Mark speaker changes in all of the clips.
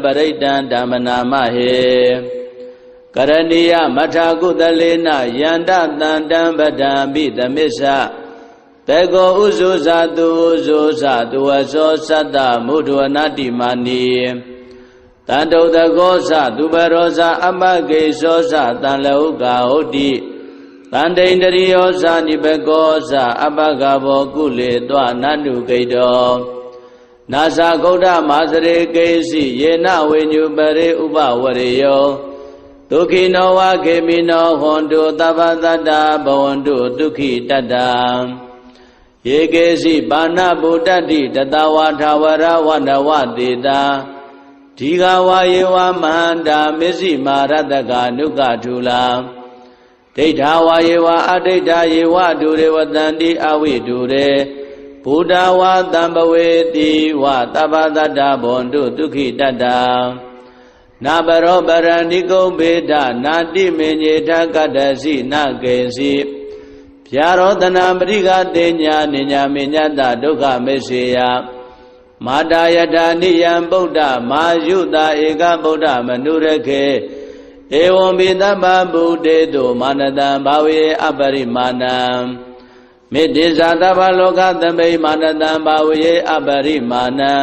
Speaker 1: ပရိတံဓမ္မနာမဟေကရဏီယမထာကုသလေနယန္တတန္တံပဒံပိသမစ္ဆတေကောဥဇုဇာတုဥဇုဇာတုဝသောသတ္တမုဒ္ဒဝနတိမာနီတန္တုတကောသသူပရောဇာအမကေသောသတံလဟုကာဟုတ်တိတန္တိန္ဒရိယောဇာနိဘကောသအပကဘောကုလေတောနန္တုကိတောနာသဂௌဒမာစရေကေစီယေနဝိညုပရေဥပဝရေယောဒုက္ခိနောဝခေမိနောဟွန်တုသဗ္ဗတတ္တဘဝန္တုဒုက္ခိတတ္တယေကေစီပါဏဗုဒ္ဓတိတတဝါထာဝရဝန္တဝတေတာဒီဃဝါယေဝမဟန္တာမစ္စည်းမာရတကနုကထုလာဒိဋ္ဌဝါယေဝအဒိဋ္ဌယေဝဒုရေဝတန္တိအဝိဒုရေဘုဒ္ဓဝါတံပဝေတိဝသဗ္ဗတတ္တဘဝန္တုဒုက္ခိတတ္တနာပရောပရဏိကုံဘေဒနာတိမေညေထကတ္တစီနကေစီဗျာရောတနာပရိကတေညာနိညာမေညတဒုက္ခမေစေယမာတာယထာနိယံဗုဒ္ဓမာယုတာဧကဗုဒ္ဓမနုရခေဧဝံပိသဗ္ဗဗုတေတုမာနတံဘာဝေအပရိမာဏံမေတ္တိဇာတဗ္ဗလောကသမိမာနတံဘာဝေအပရိမာဏံ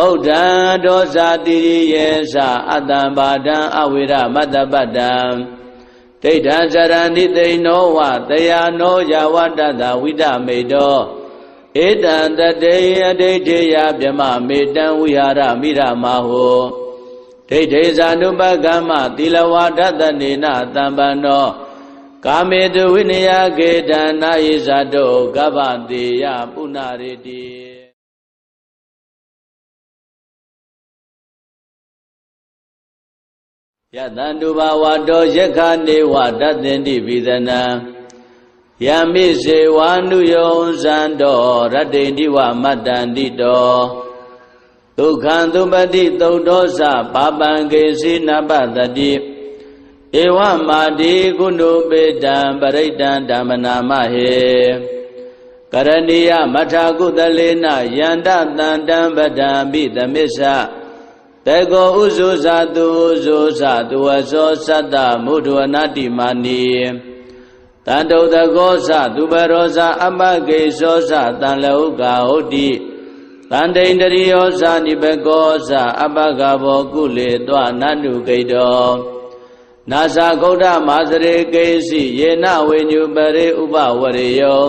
Speaker 1: ဥဒ္ဒံဒောဇာတိယေသအတ္တံဘာဒံအဝိရမတ္တပတ္တံဒိဋ္ဌံစရဏိသိဏောဝတယာနောယဝတ္တသဝိဒမေတောဧတံတတေအဒိဋ္ဌေယဗြမမေတံဝိဟာရမိရမဟောဒိဋ္ဌေဇာနုပကမ္မသီလဝါဒတနေနတံပန္နောကာမေတုဝိနယကေတံနာယိဇာတောကဗ္ဗတေယပုဏ္ဏရေတိယတန္တုဘာဝတောယက္ခနေဝတတ္တင်တိပိသနံယမိစေဝါနုယောဇံတောရတ္တိန္တိဝမတ္တန္တိတောဒုက္ခံသုပတိသုတ်တောသပါပံကေစီနပတတိဧဝမာတိကုဏုပေတံပရိတံဓမ္မနာမဟေကရဏီယမထာကုသလေနယန္တတန္တံပဒံပိသမစ္ဆတေကောဥဇုဇာတုဥဇုဇာတုဝသောသတ္တမုဒ္ဒဝနတိမာနီတန္တုတကောသသူပရောဇာအမကေသောသတံလဟုကာဟုတ်တိတန္တိန္ဒရိယောဇာနိဘကောသအပကဘောကုလေတောနန္တုကိတောနာသဂௌဒမာစရေကေစီယေနဝိညုပရေဥပဝရေယော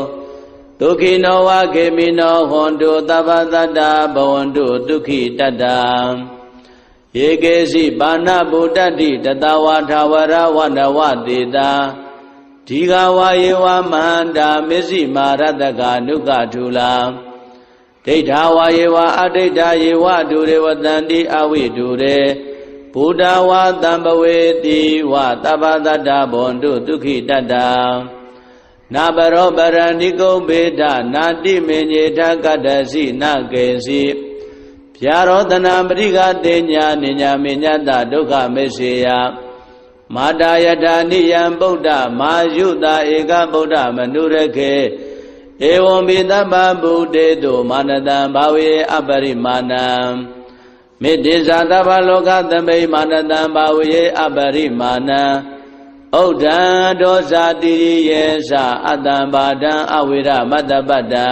Speaker 1: ဒုက္ခိနောဝခေမိနောဟွန်တုသဗ္ဗတတ္တဘဝန္တုဒုက္ခိတတ္တယေကေစီပါဏဗုဒ္ဓတိတတဝါထာဝရဝန္တဝတေတာဒီဃဝါယေဝမဟန္တာမစ္စည်းမာရတကနုကထုလာဒိဋ္ဌဝါယေဝအဒိဋ္ဌယေဝဒုရေဝတန္တိအဝိဒုရေဘုဒ္ဓဝါတံပဝေတိဝသဗ္ဗတတ္တဘဝန္တုဒုက္ခိတတ္တနာပရောပရဏိကုံဘေဒနာတိမေညေထကတ္တစီနကေစီဗျာရောတနာပရိကတေညာနိညာမေညတဒုက္ခမေစေယမာတာယထာနိယံဗုဒ္ဓမာယုတာဧကဗုဒ္ဓမနုရခေဧဝံပိသဗ္ဗဗုတေတုမာနတံဘာဝေအပရိမာဏံမေတ္တိဇာတဗ္ဗလောကသမိမာနတံဘာဝေအပရိမာဏံဥဒ္ဒံဒောဇာတိယေသအတ္တံဘာဒံအဝိရမတ္တပတ္တံ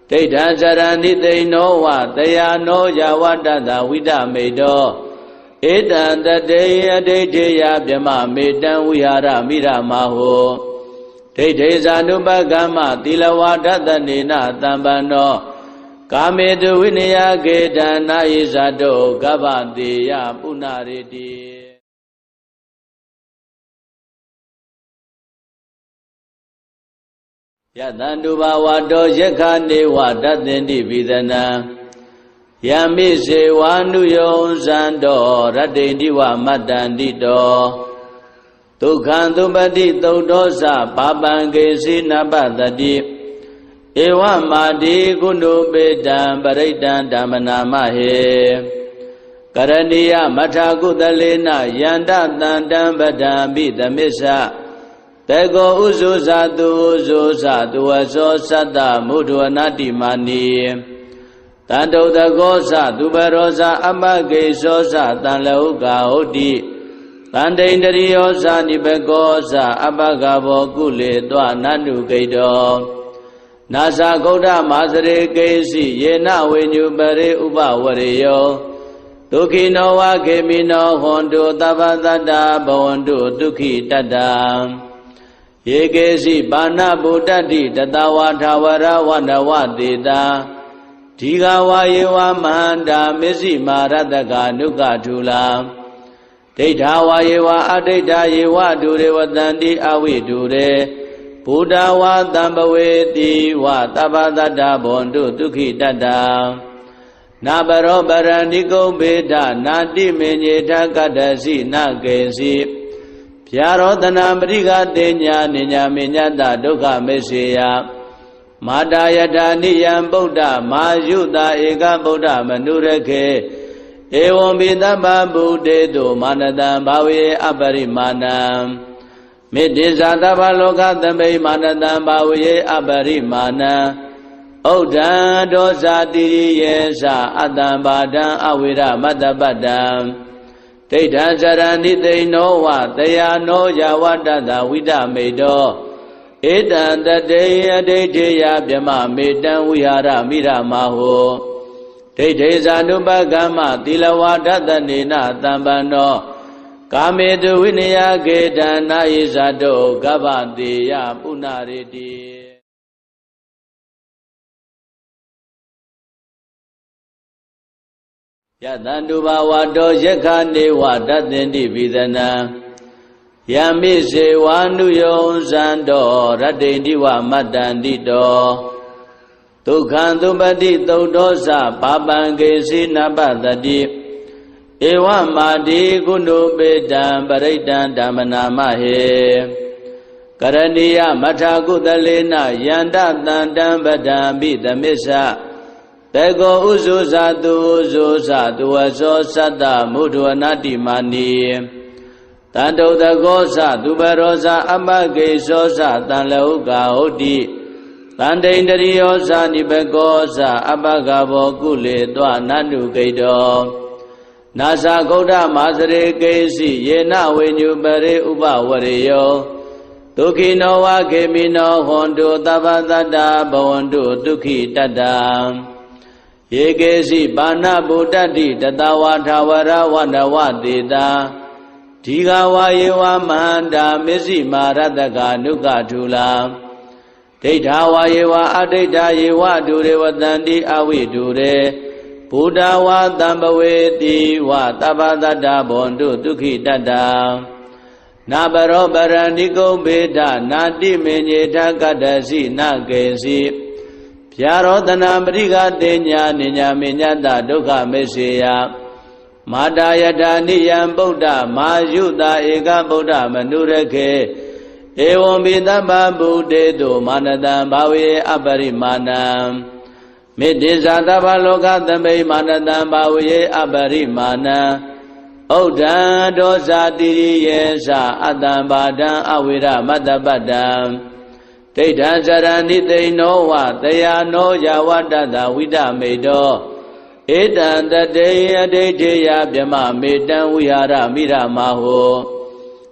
Speaker 1: ဒိဋ္ဌံစရဏိသိဏောဝတယာနောယဝတ္တသဝိဒမေတောဧတံတတေအဒိဋ္ဌေယဗြမမေတံဝိဟာရမိရမဟောဒိဋ္ဌေဇာနုပကမ္မသီလဝါဒတနေနတံပန္နောကာမေတုဝိနယကေတံနာယိဇာတောကဗ္ဗတေယပုဏ္ဏရေတိယတန္တုဘာဝတောယက္ခနေဝတတ္တင်တိပိသနံယမိစေဝါနုယောဇံတောရတ္တိန္တိဝမတ္တန္တိတောဒုက္ခံသုပတိသုတ်တောသပါပံကေစီနပတတိဧဝမာတိကုဏုပေတံပရိတံဓမ္မနာမဟေကရဏီယမထာကုသလေနယန္တတန္တံပဒံပိသမစ္ဆတေကောဥဇုဇာတုဥဇုဇာတုဝသောသတ္တမုဒ္ဒဝနတိမာနီတ တန်တုတကောသသူပရောဇအပကိသောသတန်လဟုကာဟုတ်တိတန်တိန်တရိယောဇနိဘကောသအပကဘောကုလေတွနန္တုဂိတောနာသဂௌဒမာစရေကိစီယေနဝိညုပရိဥပဝရေယောဒုက္ခိနောဝခေမိနောဟွန်တုသဗ္ဗတတ္တဘဝန္တုဒုက္ခိတတ္တယေကေစီပါဏဗုဒ္ဓတိတတဝါထာဝရဝနဝတေတာဒီဃဝါယေဝမန္တာမစ္စည်းမာရတကနုကထူလာဒိဋ္ဌာဝါယေဝအဒိဋ္ဌာယေဝဒုရေဝတန္တိအဝိဒုရေဘုဒ္ဓဝါတံပဝေတိဝသဗ္ဗတတ္တဘဝန္တုဒုက္ခိတတ္တနာပရောပရဏိကုံဘေဒနာတိမေညေထကတ္တစီနကေစီဗျာရောတနာပရိကတေညာနိညာမေညတဒုက္ခမေစေယမာတာယထာနိယံဗုဒ္ဓမာယုတာဧကဗုဒ္ဓမနုရခေဧဝံပိသဗ္ဗဗုဒ္ဓေတုမာနတံဘာဝေအပရိမာဏံမေတ္တိဇာသဗ္ဗလောကသမိမာနတံဘာဝေအပရိမာဏံဩဒံဒောဇာတိယေသအတ္တံဘာဒံအဝိရမတ္တပတ္တံဒိဋ္ဌံဇရဏိသိနောဝတယာနောယဝတ္တတဝိဒမေတောဧတံတတေယဒိဋ္ဌိယဗြမမေတံဝိဟာရမိရမဟောဒိဋ္ဌိဇာနုပကမ္မသီလဝါဒတနေနတံပန္နောကာမေတုဝိနယကေတံနာယိဇာတောကဗ္ဗတေယပုဏ္ဏရေတိယတန္တုဘာဝတောယက္ခနေဝတသင်္တိပိသနံယမိစေဝါနုယောဇန္တောရတ္တိတိဝမတ္တန္တိတောဒုက္ခံသုပတိသုတ်တောသပါပံကေစီနပတတိဧဝမာတိကုဏုပေတံပရိတံဓမ္မနာမဟေကရဏီယမထာကုသလေနယန္တတန္တံပဒံပိသမစ္ဆတေကောဥဇုဇာတုဥဇုဇာတုဝသောသတ္တမုဒ္ဒဝနာတိမာနီတန်တုတကောသသူပရောဇအပကိသောသတန်လဟုကာဟုတ်တိတန်တိန်တရိယောဇနိဘကောသအပကဘောကုလေတွနန္တုဂိတောနာသဂௌဒမာစရေကိစီယေနဝိညုပရိဥပဝရေယောဒုက္ခိနောဝခေမိနောဟွန်တုသဗ္ဗတတ္တဘဝန္တုဒုက္ခိတတ္တယေကေစီပါဏဗုဒ္ဓတိတတဝါထာဝရဝနဝတေတာဒီဃဝါယေဝမန္တာမစ္စည်းမာရတကနုကထူလာဒိဋ္ဌာဝါယေဝအဒိဋ္ဌာယေဝဒုရေဝတန္တိအဝိဒုရေဘုဒ္ဓဝါတံပဝေတိဝသဗ္ဗတတ္တဘဝန္တုဒုက္ခိတတ္တနာပရောပရဏိကုံဘေဒနာတိမေညေထကတ္တစီနကေစီဗျာရောတနာပရိကတေညာနိညာမေညတဒုက္ခမေစေယမာတာယထာနိယံဗုဒ္ဓမာယုတာဧကဗုဒ္ဓမနုရခေဧဝံပိသဗ္ဗဗုဒ္ဓေတုမာနတံဘာဝေအပရိမာဏံမေတ္တိဇာသဗ္ဗလောကသမိမာနတံဘာဝေအပရိမာဏံဩဒံဒောဇာတိယေသအတ္တံဘာဒံအဝိရမတ္တပတ္တံဒိဋ္ဌံဇရဏိသိနောဝတယာနောယဝတ္တတဝိဒမေတောဧတံတတေယဒိဋ္ဌိယဗြမမေတံဝိဟာရမိရမဟော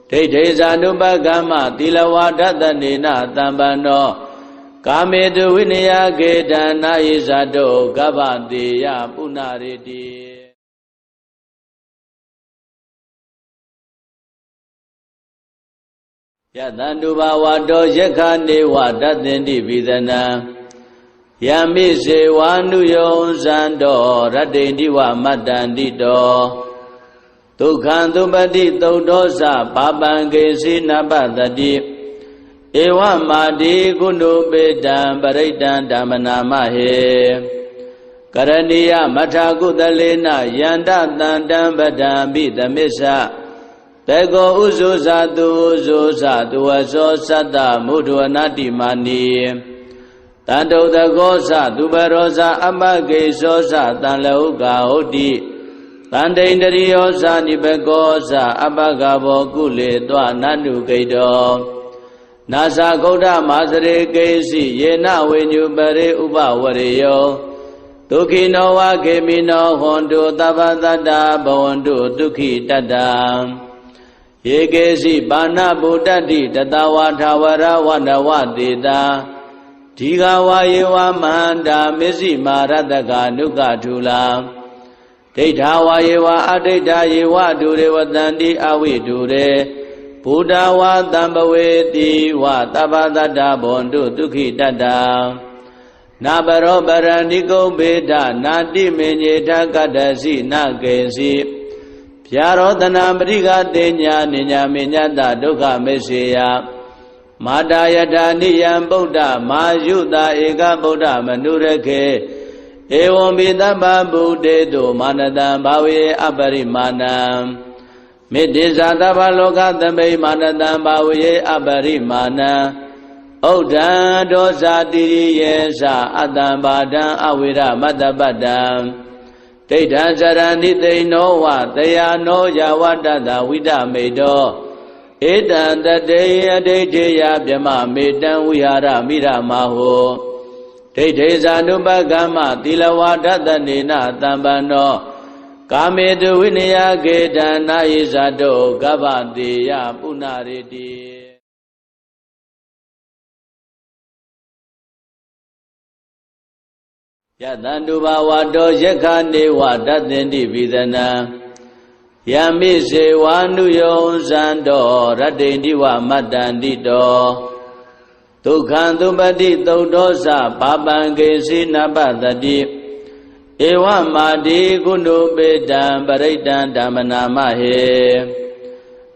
Speaker 1: ဒိဋ္ဌိဇာနုပကမ္မသီလဝါဒတနေနတံပန္နောကာမေတုဝိနယကေတံနာယိဇာတောကဗ္ဗတေယပုဏ္ဏရေတိယတန္တုဘာဝတောယက္ခနေဝတသင်္တိပိသနံယမိစေဝါနုယောဇန္တောရတ္တိတိဝမတ္တန္တိတောဒုက္ခံသုပတိသုတ်တောသပါပံကေစီနပတတိဧဝမာတိကုဏုပေတံပရိတံဓမ္မနာမဟေကရဏီယမထာကုသလေနယန္တတန္တံပဒံပိသမစ္ဆတေကောဥဇုဇာတုဥဇုဇာတုဝသောသတ္တမုဒ္ဒဝနာတိမာနီတန်တုတကောသသူပရောဇအပကိသောသတန်လဟုကာဟုတ်တိတန်တိန်တရိယောဇနိဘကောသအပကဘောကုလေတွနန္တုဂိတောနာသဂௌဒမာစရေကိစီယေနဝိညုပရိဥပဝရေယောဒ ဒုက္ခိနောဝခေမိနောဟွန်တုသဗ္ဗတတ္တဘဝန္တုဒုက္ခိတတ္တယေကေစီပါဏဗုဒ္ဓတိတတဝါထာဝရဝန္တဝတေတာဒီဃဝါယေဝမန္တာမစ္စည်းမာရတကနုကထူလာဒိဋ္ဌာဝါယေဝအဒိဋ္ဌာယေဝဒုရေဝတန္တိအဝိဒုရေဘုဒ္ဓဝါတံပဝေတိဝသဗ္ဗတတ္တဘဝန္တုဒုက္ခိတတ္တနာပရောပရဏိကုံဘေဒနာတိမေညေထကတ္တစီနကေစီဗျာရောတနာပရိကတေညာနိညာမေညတဒုက္ခမေစေယမာတာယထာနိယံဗုဒ္ဓမာယုတာဧကဗုဒ္ဓမနုရခေဧဝံပိတပ္ပဗုဒ္ဓေတုမာနတံဘာဝေအပရိမာဏံမေတ္တိဇာတဗ္ဗလောကသမိမာနတံဘာဝေအပရိမာဏံဩဒ္ဓံဒောဇာတိရိယေသအတ္တံဘာဒံအဝိရမတ္တပတ္တံဒိဋ္ဌံဇရဏိသိနောဝတယာနောယဝတ္တတဝိဒမေတောဧတံတတေယဒိဋ္ဌိယဗြမမေတံဝိဟာရမိရမဟောဒိဋ္ဌိဇာနုပကမ္မသီလဝါဒတနေနတံပန္နောကာမေတုဝိနယကေတံနာယိဇာတောကဗ္ဗတေယပုဏ္ဏရေတိယတန္တုဘာဝတောယက္ခနေဝတသင်္တိပိသနံယမိစေဝါနုယောဇန္တောရတ္တိတိဝမတ္တန္တိတောဒုက္ခံသုပတိသုတ်တောသပါပံကေစီနပတတိဧဝမာတိကုဏုပေတံပရိတံဓမ္မနာမဟေ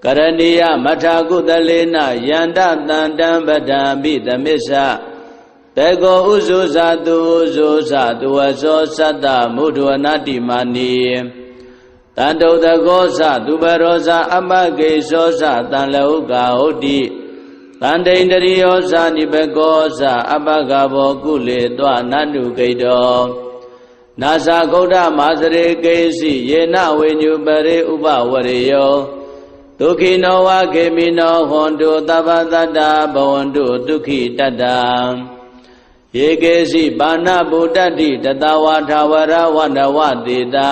Speaker 1: ကရဏီယမထာကုသလေနယန္တတန္တံပဒံပိသမစ္ဆတေကောဥဇုဇာတုဥဇုဇာတုဝသောသတ္တမုဒ္ဒဝနာတိမာနီတန္တုတကောသသူပရောဇာအမကေသောသတံလောကဟုတ်တိတန္တိန္တရိယောဇာနိဘကောသအပကဘောကုလေတောနန္တုဂိတောနာသဂௌဒမာစရေကေစီယေနဝေညုပရေဥပဝရေယောဒုက္ခိနောဝခေမိနောဟွန်တုသဗ္ဗတတ္တဘဝန္တုဒုက္ခိတတ္တယေကေစီပါဏဗုဒ္ဓတိတတဝါထာဝရဝန္တဝတေတာ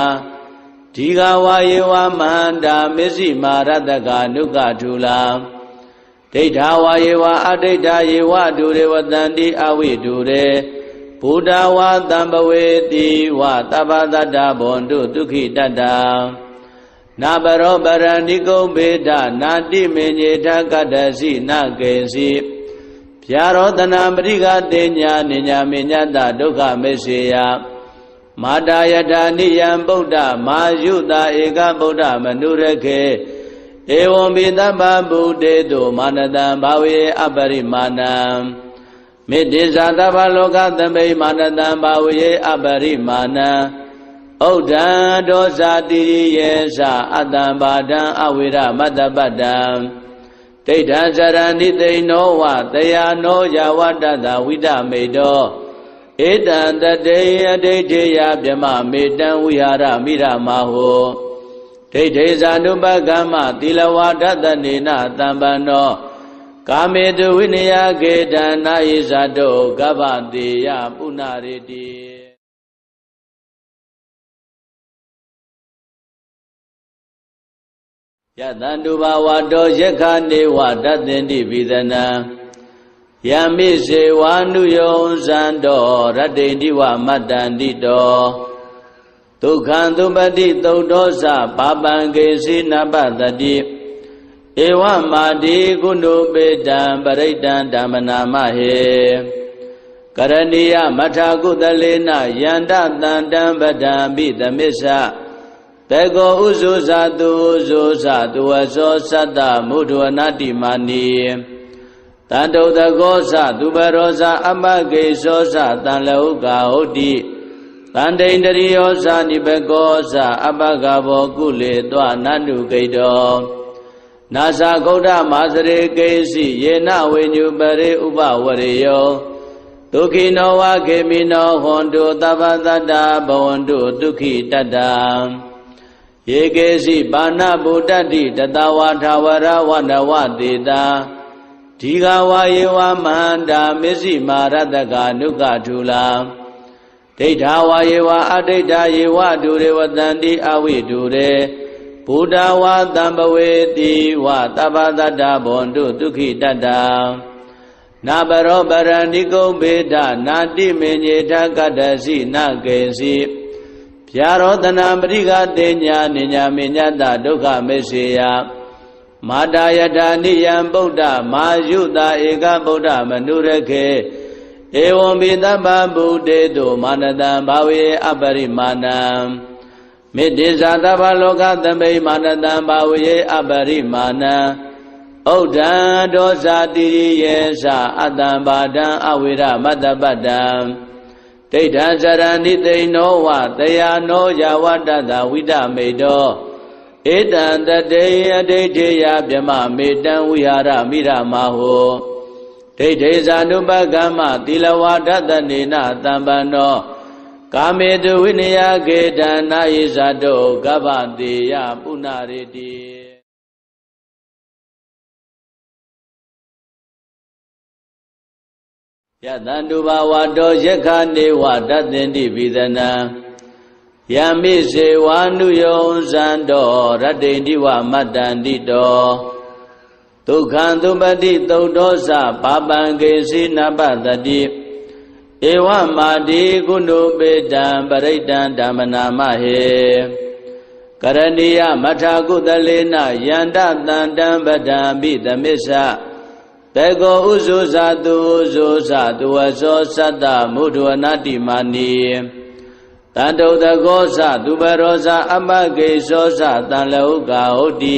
Speaker 1: ဒီဃဝါယေဝမန္တာမစ္စည်းမာရတကနုကထူလာဒိဋ္ဌာဝါယေဝအဒိဋ္ဌာယေဝဒုရေဝတန္တိအဝိဒုရေဘုဒ္ဓဝါတံပဝေတိဝသဗ္ဗတတ္တဘဝန္တုဒုက္ခိတတ္တနာပရောပရဏိကုံဘေဒနာတိမေညေထကတ္တစီနကေစီဗျာရောတနာပရိကတေညာနိညာမေညတဒုက္ခမေစေယမာတာယထာနိယံဗုဒ္ဓမာယုတာဧကဗုဒ္ဓမနုရခေဧဝံပိတပ္ပဗုဒ္ဓေတုမာနတံဘာဝေအပရိမာဏံမေတ္တိဇာတဗ္ဗလောကသမိမာနတံဘာဝေအပရိမာဏံဩဒ္ဓံဒောဇာတိရိယေသအတ္တံဘာဒံအဝိရမတ္တပတ္တံဒိဋ္ဌံဇရဏိသိနောဝတယာနောယဝတ္တတဝိဒမေတောဧတံတတေယဒိဋ္ဌိယဗြမမေတံဝိဟာရမိရမဟောဒိဋ္ဌိဇာနုပကမ္မသီလဝါဒတနေနတံပန္နောကာမေတုဝိနယကေတံနာယိဇာတောကဗ္ဗတေယပုဏ္ဏရေတိယတန္တုဘာဝတောယက္ခနေဝတသင်္တိပိသနံယမိစေဝါနုယောဇန္တောရတ္တိတိဝမတ္တန္တိတောဒုက္ခံသုပတိသုတ်တောသပါပံကေစီနပတတိဧဝမာတိကုဏုပေတံပရိတံဓမ္မနာမဟေကရဏီယမထာကုသလေနယန္တတန္တံပဒံပိသမစ္ဆတေကောဥဇုဇာတုဥဇုဇာတုဝသောသတ္တမုဒ္ဒဝနာတိမာနီတန္တုတကောသသူပရောဇာအမကေသောသတံလောကဟုတ်တိတန္တိန္တရိယောဇာနိဘကောသအပကဘောကုလေတောနန္တုဂိတောနာသဂௌဒမာစရေကေစီယေနဝေညုပရေဥပဝရေယောဒုက္ခိနောဝခေမိနောဟွန်တုသဗ္ဗတတ္တဘဝန္တုဒုက္ခိတတ္တယေကေစီပါဏဗုဒ္ဓတိတတဝါထာဝရဝန္တဝတေတာဒီဃဝါယေဝမန္တာမစ္စည်းမာရတကနုကထူလာဒ ဒိဋ္ဌာဝါယေဝအဒိဋ္ဌာယေဝဒုရေဝတန္တိအဝိဒုရေဘုဒ္ဓဝါတံပဝေတိဝသဗ္ဗတတ္တဘွန်တုဒုက္ခိတတ္တနာပရောပရဏိကုံဘေဒနာတိမေညေထကတ္တစီနကေစီဗျာရောတနာပရိကတေညာနိညာမေညတဒုက္ခမေစေယမာတာယထာနိယံဗုဒ္ဓမာယုတာဧကဗုဒ္ဓမနုရခေဧဝံပိတဗ္ဗဗုဒေတုမာနတံဘာဝေအပရိမာဏံမေတ္တိဇာတဗ္ဗလောကသမိမာနတံဘာဝေအပရိမာဏံဩဒံဒောဇာတိယေသအတ္တံဘာဒံအဝိရမတ္တပတ္တံဒိဋ္ဌံဇရဏိသိနောဝတယာနောယဝတ္တသဝိဒမေတောဧတံတတေအဒိဋ္ဌေယဗြမမေတံဝိဟာရမိရမဟောဒိဋ္ဌေဇာနုပကမ္မသီလဝါဒတနေနသံပန္နောကာမေတုဝိနယကေတံနာယိဇာတောကဗ္ဗတေယပုဏ္ဏရေတိယတန္တုဘာဝတောယက္ခနေဝတသင်္တိပိသနံယမိစေဝါနုယောဇန္တောရတ္တိတိဝမတ္တန္တိတောဒုက္ခံသုပတိသုတ်တောသပါပံကေစီနပတတိဧဝမာတိကုဏုပေတံပရိတံဓမ္မနာမဟေကရဏီယမထာကုသလေနယန္တတန္တံပဒံပိသမစ္ဆတေကောဥဇုဇာတုဥဇုဇာတုဝသောသတ္တမုဒဝနာတိမာနီတန္တုတကောသသူပရောဇာအပကေသောသတံလောကဟုတ်တိ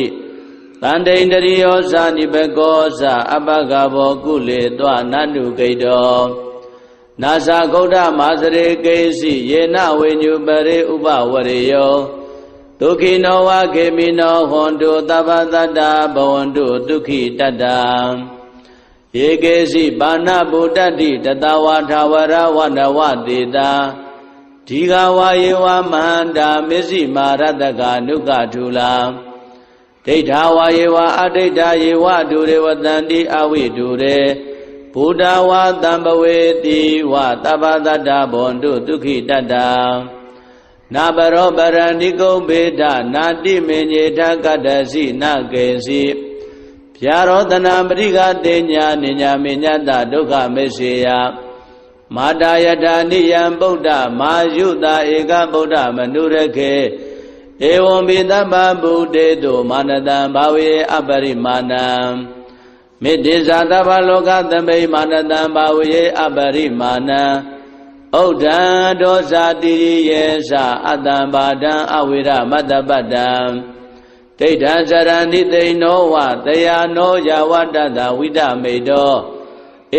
Speaker 1: တန္တိန္တရိယောဇာနိဘကောသအပကဘောကုလေတောနန္တုဂိတောနာသဂௌဒမာစရေကေစီယေနဝိညုပရေဥပဝရေယောဒုက္ခိနောဝခေမိနောဟွန်တုသဗ္ဗတတ္တဘဝန္တုဒုက္ခိတတ္တယေကေစီပါဏဗုဒ္ဓတိတတဝါထာဝရဝနဝတေတာဒီဃဝါယေဝမန္တာမစ္စည်းမာရတကနုကထုလာဒိဋ္ဌာဝါယေဝအဒိဋ္ဌာယေဝဒုရေဝတန္တိအဝိဒုရေဘုဒ္ဓဝါတံပဝေတိဝသဗ္ဗတတ္တဘွန်တုဒုက္ခိတတ္တနာပရောပရဏိကုံဘေဒနာတိမေညေထကတ္တစီနကေစီဗျာရောတနာပရိကတေညာနိညာမေညတဒုက္ခမေစေယမာတာယထာနိယံဗုဒ္ဓမာယုတာဧကဗုဒ္ဓမနုရခေဧဝံပိတဗ္ဗဗုဒေတုမာနတံဘာဝေအပရိမာဏံမေတ္တိဇာတဗ္ဗလောကသမိမာနတံဘာဝေအပရိမာဏံဩဒံဒောဇာတိယေသအတ္တံဘာဒံအဝိရမတ္တပတ္တံဒိဋ္ဌံဇရဏိသိနောဝတယာနောယဝတ္တသဝိဒမေတော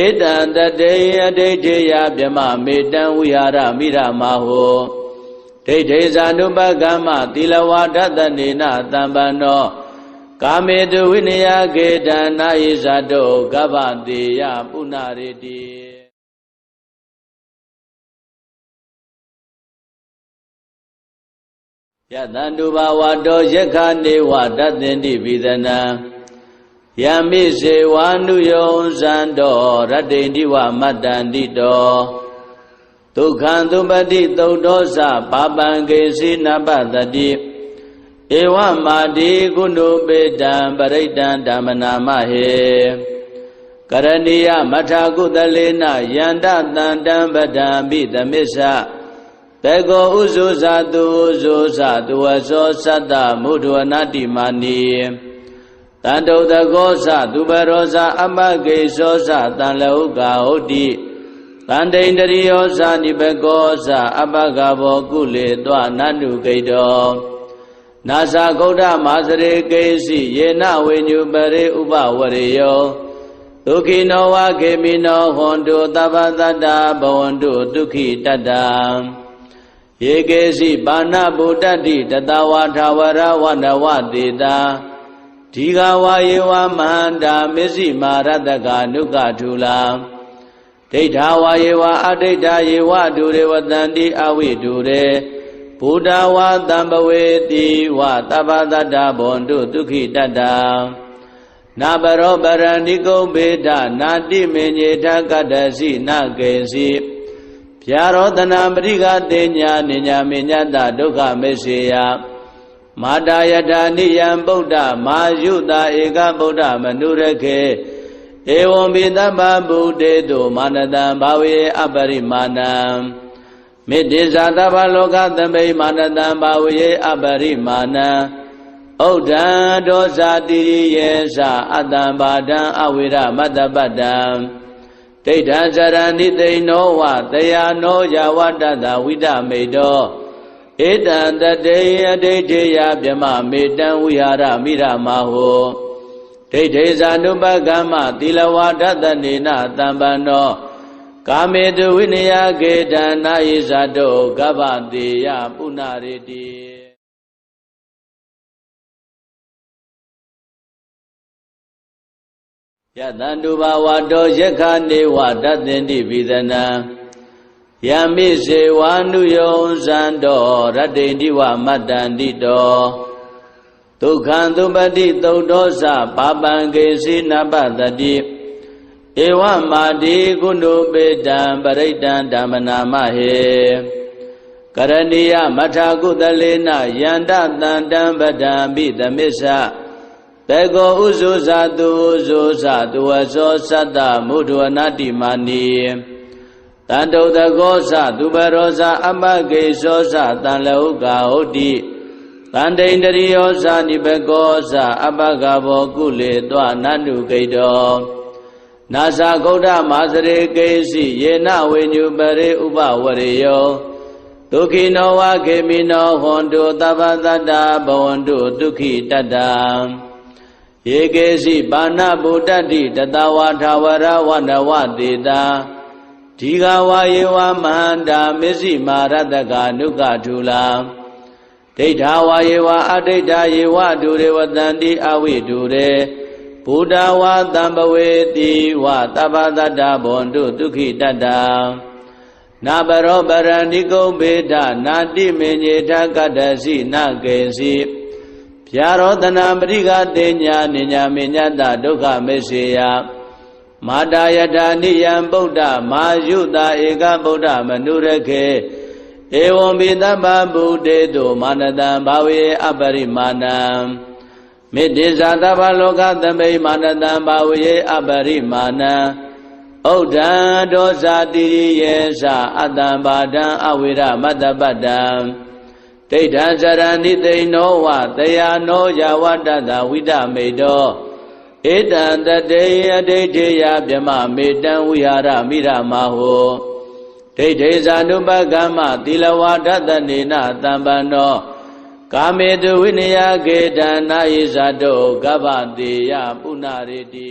Speaker 1: ဧတံတတေအဒိဋ္ဌေယဗြမမေတံဝိဟာရမိရမဟောဒိဋ္ဌေဇာနုပကမ္မသီလဝါဒတနေနသံပန္နောကာမေတုဝိနယကေတံနာယိဇာတောကဗ္ဗတေယပုဏ္ဏရေတိယတန္တုဘာဝတောယက္ခနေဝတသင်္တိပိသနံယမိစေဝါနုယောဇန္တောရတ္တိတိဝမတ္တန္တိတောဒုက္ခံသုပတိသုတ်တောသပါပံကေစီနပတတိဧဝမာတိကုဏုပေတံပရိတံဓမ္မနာမဟေကရဏီယမထာကုသလေနယန္တတန္တံပဒံပိသမစ္ဆတေကောဥဇုဇာတုဥဇုဇာတုဝသောသတ္တမုဒဝနာတိမာနီတန္တုတကောသသူပရောဇာအပကေသောသတံလောကဟုတ်တိတန္တိန္တရိယောဇာနိဘကောသအပကဘောကုလေတောနန္တုဂိတောနာသဂௌဒမာစရေကေစီယေနဝိညုပရေဥပဝရေယောဒုက္ခိနောဝခေမိနောဟွန်တုသဗ္ဗတတ္တဘဝန္တုဒုက္ခိတတ္တယေကေစီပါဏဗုဒ္ဓတိတတဝါထာဝရဝနဝတေတာဒီဃဝါယေဝမန္တာမစ္စည်းမာရတကနုကထုလာဒိဋ္ဌာဝါယေဝအဒိဋ္ဌာယေဝဒုရေဝတန္တိအဝိဒုရေဘုဒ္ဓဝါတံပဝေတိဝသဗ္ဗတတ္တဘွန်တုဒုက္ခိတတ္တနာပရောပရဏိကုံဘေဒနာတိမေညေထကတ္တစီနကေစီ ဗျာရောတနာပရိကတေညာနိညာမေညတဒုက္ခမေစေယမာတာယထာနိယံဗုဒ္ဓမာယုတာဧကဗုဒ္ဓမနုရခေဧဝံပိတဗ္ဗဗုဒေတုမာနတံဘာဝေအပရိမာဏံမေတ္တိဇာတဗ္ဗလောကသမိမာနတံဘာဝေအပရိမာဏံဥဒ္ဒံဒောဇာတိယေသအတ္တံဘာဒံအဝိရမတ္တပတ္တံဒိဋ္ဌံဇရဏိသိနောဝတယာနောယဝတ္တတဝိဒမေတောဧတံတတေယဒိဋ္ဌိယဗြမမေတံဝိဟာရမိရမဟောဒိဋ္ဌိဇာနုပကမ္မသီလဝါဒတနေနတံပန္နောကာမေတုဝိနယကေတံနာယိဇာတောကဗ္ဗတေယပုဏ္ဏရေတိယတန္တုဘာဝတောယက္ခနေဝတသင်္တိပိသနံယမိစေဝါနုယောဇံတောရတ္တိတိဝမတ္တန္တိတောဒုက္ခံသုပတိသုတ်တောသပါပံကေစီနပတတိဧဝမာတိကုဏုပေတံပရိတံဓမ္မနာမဟေကရဏီယမထာကုသလေနယန္တတန္တံပဒံပိသမစ္ဆတေကောဥဇုဇာတုဥဇုဇာတုဝသောသတ္တမုဒဝနာတိမာနီတန္တုတကောသသူပရောဇာအပကေသောသတံလောကဟုတ်တိတန္တိန္တရိယောဇာနိဘကောသအပကဘောကုလေတောနန္တုကိတောနာသဂௌဒမာစရေကေစီယေနဝိညုပရေဥပဝရေယောဒုက္ခိနောဝခေမိနောဟွန်တုသဗ္ဗတတ္တဘဝန္တုဒုက္ခိတတ္တယေကေစီပါဏဗုဒ္ဓတိတတဝါထာဝရဝနဝတေတာဒီဃဝါယေဝမဟန္တာမစ္စည်းမာရတကနုကထုလာဒိဋ္ဌဝါယေဝအဒိဋ္ဌယေဝဒုရေဝတန္တိအဝိဒုရေဘုဒ္ဓဝါတံပဝေတိဝသဗ္ဗတတ္တဘွန်တုဒုက္ခိတတ္တနာဘရောပရဏိကုံဘေဒနာတိမေညေထကတ္တစီနကေစီဗျာရောတနာပရိကတေညာနိညာမေညတဒုက္ခမေစေယမာတာယထာနိယံဗုဒ္ဓမာယုတာဧကဗုဒ္ဓမနုရခေဧဝံပိတဗ္ဗဗုဒေတုမာနတံဘာဝေအပရိမာဏံမေတ္တိဇာတဗ္ဗလောကသမိမာနတံဘာဝေအပရိမာဏံဥဒ္ဒံဒောဇာတိယေသအတ္တံဘာဒံအဝိရမတ္တပတ္တံဒိဋ္ဌံဇရဏိသိနောဝတယာနောယဝတ္တတဝိဒမေတောဧတံတတေယဒိဋ္ဌိယဗြမမေတံဝိဟာရမိရမဟောဒိဋ္ဌိဇာနုပကမ္မသီလဝါဒတနေနတံပန္နောကာမေတုဝိနယကေတံနာယိဇာတောကဗ္ဗတေယပုဏ္ဏရေတိ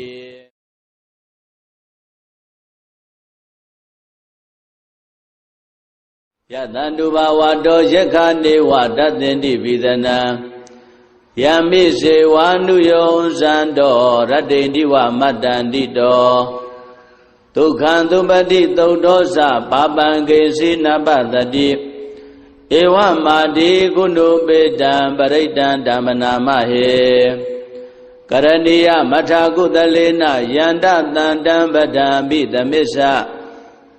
Speaker 1: ယတန္တုဘာဝတောယက္ခနေဝတသင်္တိပိသနံယမိစေဝါနုယောဇံတောရတ္တိတိဝမတ္တန္တိတောဒုက္ခံသုပတိသုတ်တောသပါပံကေစီနပတတိဧဝမာတိကုဏုပေတံပရိတံဓမ္မနာမဟေကရဏီယမထာကုသလေနယန္တတန္တံပဒံပိသမစ္ဆ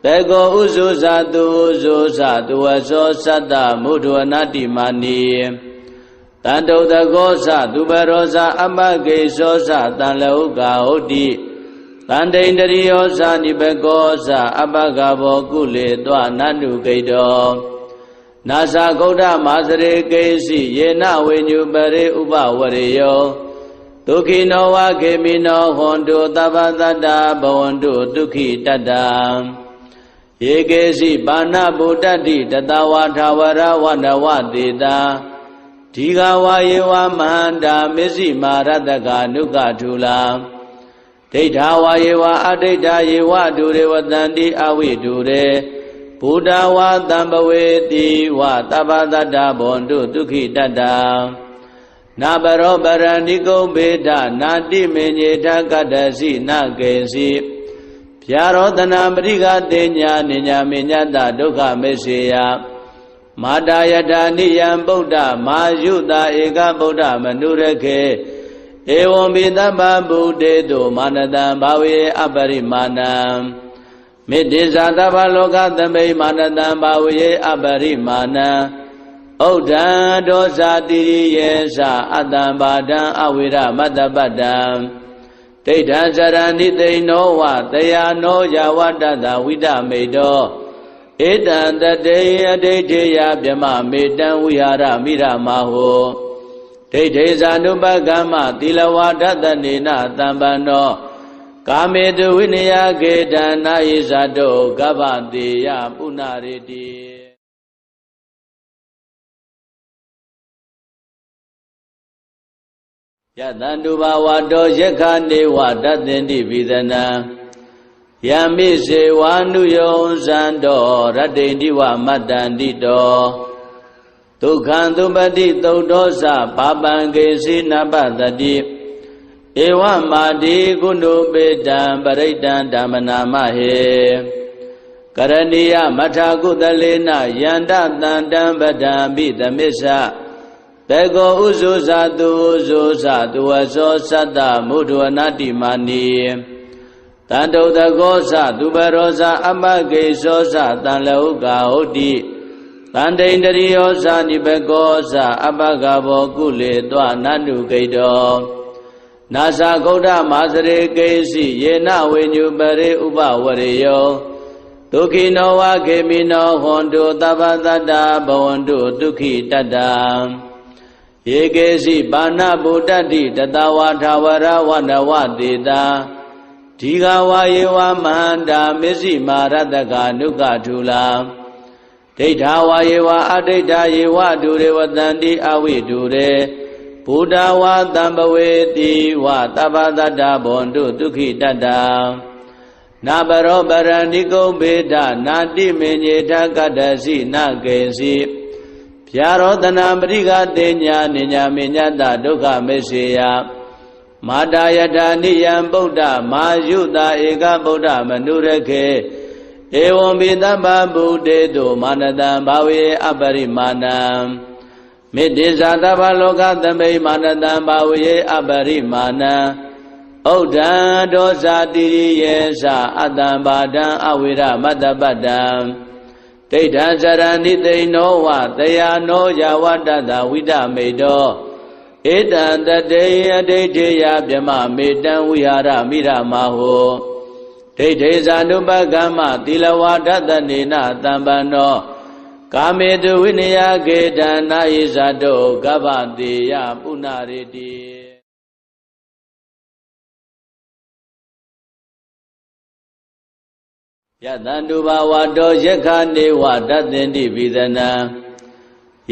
Speaker 1: တေကောဥဇုဇာတုဥဇုဇာတုဝသောသတ္တမုဒဝနာတိမာနီတန္တုတကောသသူပရောဇာအပကေသောသတံလောကဟုတ်တိတန္တိန္တရိယောဇာနိဘကောသအပကဘောကုလေတောနန္တုကိတောနာသဂௌဒမာစရေကေစီယေနဝိညုပရေဥပဝရေယောဒုက္ခိနောဝခေမိနောဟွန်တုသဗ္ဗတတ္တဘဝန္တုဒုက္ခိတတ္တယေကေစီပါဏဗုဒ္ဓတိတတဝါထာဝရဝနဝတေတာဒီဃဝါယေဝမဟန္တာမစ္စည်းမာရတကနုကထုလာဒိဋ္ဌဝါယေဝအဒိဋ္ဌယေဝဒုရေဝတန္တိအဝိဒုရေဘုဒ္ဓဝါတံပဝေတိဝသဗ္ဗတတ္တဘွန်တုဒုက္ခိတတ္တနာဘရောပရဏိကုံဘေဒနာတိမေညေထကတ္တစီနကေစီဗျာရောတနာပရိကတေညာနိညာမေညတဒုက္ခမေစေယမာတာယထာနိယံဗုဒ္ဓမာယုတာဧကဗုဒ္ဓမနုရခေဧဝံပိတဗ္ဗဗုဒေတုမာနတံဘာဝေအပရိမာဏံ မေတ္တိဇာတဗ္ဗလောကသမိမာနတံဘာဝယေအပရိမာဏံဥဒ္ဒံဒောဇာတိရိယေသအတ္တံဘာဒံအဝိရမတ္တပတ္တံဒိဋ္ဌံစရဏိသိနောဝတယာနောယဝတ္တတဝိဒမေတောဧတံတတေအဒိဋ္ဌေယဗြမမေတံဝိဟာရမိရမဟောဒိဋ္ဌေဇာနုပကမ္မသီလဝါဒတနေနတံပန္နောကာမေတုဝိနယကေတံနာယိဇာတောကဗ္ဗတေယပုဏ္ဏရေတိယတန္တုဘာဝတောယက္ခနေဝတသင်္တိပိသနံယမိစေဝါနုယောဇံတောရတ္တိတိဝမတ္တန္တိတောဒုက္ခံသုပတိသုတ်တောသပါပံကေစီနပတတိဧဝမာတိကုဏုပေတံပရိတံဓမ္မနာမဟေကရဏီယမထာကုသလေနယန္တတန္တံပဒံပိသမစ္ဆတေကောဥဇုဇာတုဥဇုဇာတုဝသောသတ္တမုဒ္ဒဝနာတိမာနီတန္တုတကောသသူပရောဇာအပကေသောသတံလောကဟုတ်တိတန္တိန္တရိယောဇာနိဘကောသအပကဘောကုလေတောနန္တုဂိတောနာသဂௌဒမာစရေကေစီယေနဝိညုပရိဥပဝရေယောဒုက္ခိနောဝခေမိနောဟွန်တုသဗ္ဗတတ္တဘဝန္တုဒုက္ခိတတ္တယေကေစီပါဏဗုဒ္ဓတိတတဝါထာဝရဝနဝတေတာဒီဃဝါယေဝမန္တာမစ္စည်းမာရတကနုကထုလာဒိဋ္ဌဝါယေဝအဒိဋ္ဌယေဝဒုရေဝတန္တိအဝိဒုရေဘုဒ္ဓဝါတံပဝေတိဝသဗ္ဗတတ္တဘဝန္တုဒုက္ခိတတ္တနာပရောပရဏိကုံဘေဒနာတိမေညေထကတ္တစီနကေစီဗျာရောတနာပရိကတေညာနိညာမေညတဒုက္ခမေစေယမာတာယထာနိယံဗုဒ္ဓမာယုတာဧကဗုဒ္ဓမနုရခေဧဝံဘိသဗ္ဗဗုတေတုမာနတံဘာဝေအပရိမာဏံမေတ္တိဇာတဗ္ဗလောကသမိမာနတံဘာဝေအပရိမာဏံဥဒ္ဒံဒောဇာတိရိယေသအတ္တံဘာဒံအဝိရမတ္တပတ္တံဒိဋ္ဌံစရဏိသိနောဝတယာနောယဝတ္တတဝိဒမေတောဧတံတတေအဒိဋ္ဌေယဗြမမေတံဝိဟာရမိရမဟောဒိဋ္ဌေဇာနုပကမ္မသီလဝါဒတနေနတံပန္နောကာမေတုဝိနယကေတံနာယိဇာတောကဗ္ဗတေယပုဏ္ဏရေတိယတန္တုဘာဝတောယက္ခနေဝတသင်္တိပိသနံ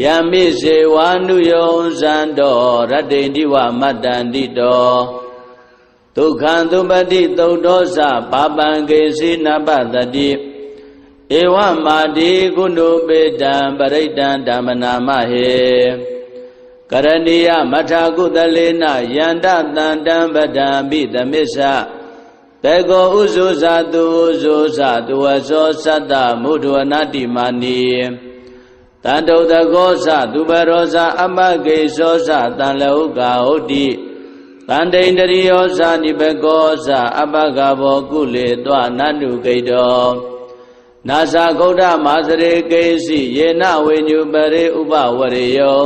Speaker 1: ယမိစေဝါနုယောဇံတောရတ္တိတိဝမတ္တန္တိတောဒုက္ခံသုပတိသုတ်တောသပါပံကေစီနပတတိဧဝမာတိကုဏုပေတံပရိတံဓမ္မနာမဟေကရဏီယမထာကုသလေနယန္တတန္တံပဒံပိသမစ္ဆတေကောဥဇုဇာတုဥဇုဇာတုဝသောသတ္တမုဒ္ဒဝနာတိမာနီတန္တုတကောသသူပရောဇာအပကေသောသတံလောကဟုတ်တိတန္တိန္တရိယောဇာနိဘကောသအပကဘောကုလေတောနန္တုဂိတောနာသဂௌဒမာစရေကေစီယေနဝိညုပရိဥပဝရေယော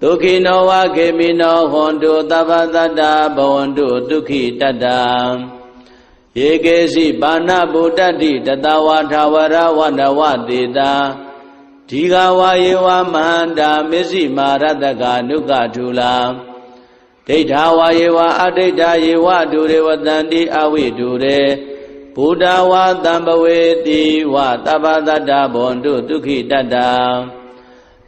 Speaker 1: ဒုက္ခိနောဝခေမိနောဟွန်တုသဗ္ဗတတ္တဘဝန္တုဒုက္ခိတတ္တယေကေစီပါဏဗုဒ္ဓတိတတဝါထာဝရဝနဝတေတာဒီဃဝါယေဝမန္တာမစ္စည်းမာရတကနုကထုလာဒိဋ္ဌဝါယေဝအဒိဋ္ဌယေဝဒုရေဝတန္တိအဝိဒုရေဘုဒ္ဓဝါတံပဝေတိဝသဗ္ဗတတ္တဘဝန္တုဒုက္ခိတတ္တ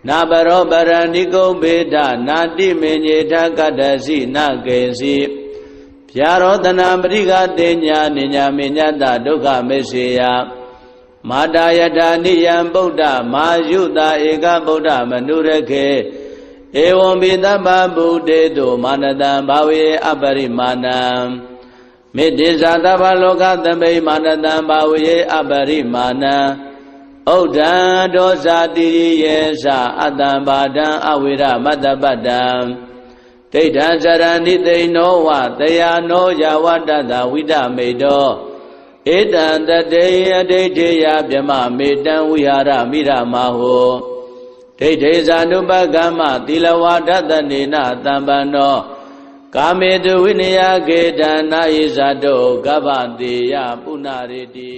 Speaker 1: နာပရောပရဏိကုံဘေဒနာတိမေညေထကတ္တစီနကေစီဗျာရောတနာပရိကတေညာနိညာမေညတဒုက္ခမေစေယမာတာယထာနိယံဗုဒ္ဓမာယုတာဧကဗုဒ္ဓမနုရခေဧဝံဘိသဗ္ဗဗုတေတုမာနတံဘာဝေအပရိမာဏံမေတ္တိဇာတဗ္ဗလောကသမိမာနတံဘာဝေအပရိမာဏံဥဒ္ဒံဒောဇာတိရိယေသအတ္တံဘာဒံအဝိရမတ္တပတ္တံဒိဋ္ဌံစရဏိသိနောဝတယာနောယဝတ္တတဝိဒမေတော ဧတံတတေအဒိဋ္ဌိယဗြဟ္မမေတံဝိဟာရမိရမဟုဒိဋ္ဌိဇာနုပကမ္မသီလဝါဒတနေနတံပန္နောကာမေတုဝိနယကေတံနာယိဇာတောကဗ္ဗတေယပုဏ္ဏရေတိ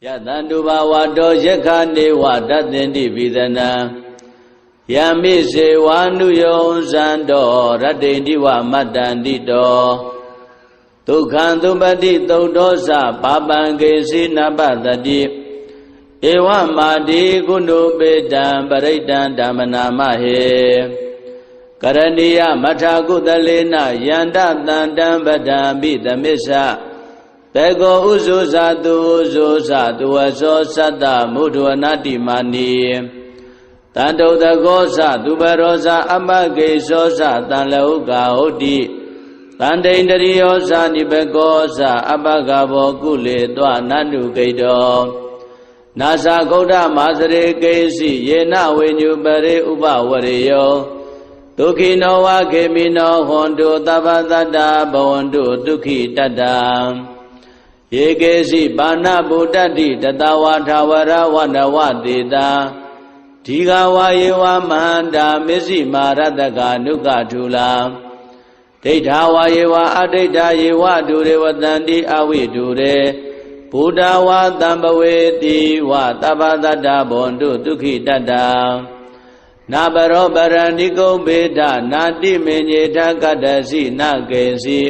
Speaker 1: ယတံတုဘာဝတောယက္ခနေဝတသင်္တိပိသနံယမိစေဝါနုယောဇံတောရတ္တိတိဝမတ္တန္တိတောဒုက္ခံသုပတိသုတ်တောသပါပံကေစီနပတတိဧဝမာတိကုဏုပေတံပရိတံဓမ္မနာမဟေကရဏီယမထာကုသလေနယန္တတန္တံပဒံပိသမစ္ဆတေကောဥဇုဇာတုဥဇုဇာတုဝသောသတ္တမုဒ္ဒဝနာတိမာနီတန္တုတကောသသူပရောဇာအပကေသောသတံလောကဟုတ်တိတန္တိန္တရိယောဇာနိဘကောသအပကဘောကုလေတွနန္တုကိတောနာသဂௌဒမာစရေကေစီယေနဝိညုပရိဥပဝရေယောဒုခိနောဝခေမိနောဟွန်တုသဗ္ဗတတ္တဘဝန္တုဒုက္ခိတတ္တယေကေစီပါဏဗုဒ္ဓတိတတဝါထာဝရဝနဝတေတာဒီဃဝါယေဝမန္တာမစ္စည်းမာရတကနုကထုလာဒိဋ္ဌာဝါယေဝအဒိဋ္ဌာယေဝဒုရေဝတန္တိအဝိဒုရေဘုဒ္ဓဝါတံပဝေတိဝသဗ္ဗတတ္တဘဝန္တုဒုက္ခိတတ္တနာပရောပရဏိကုံဘေဒနာတိမေညေထကတ္တစီနကေစီ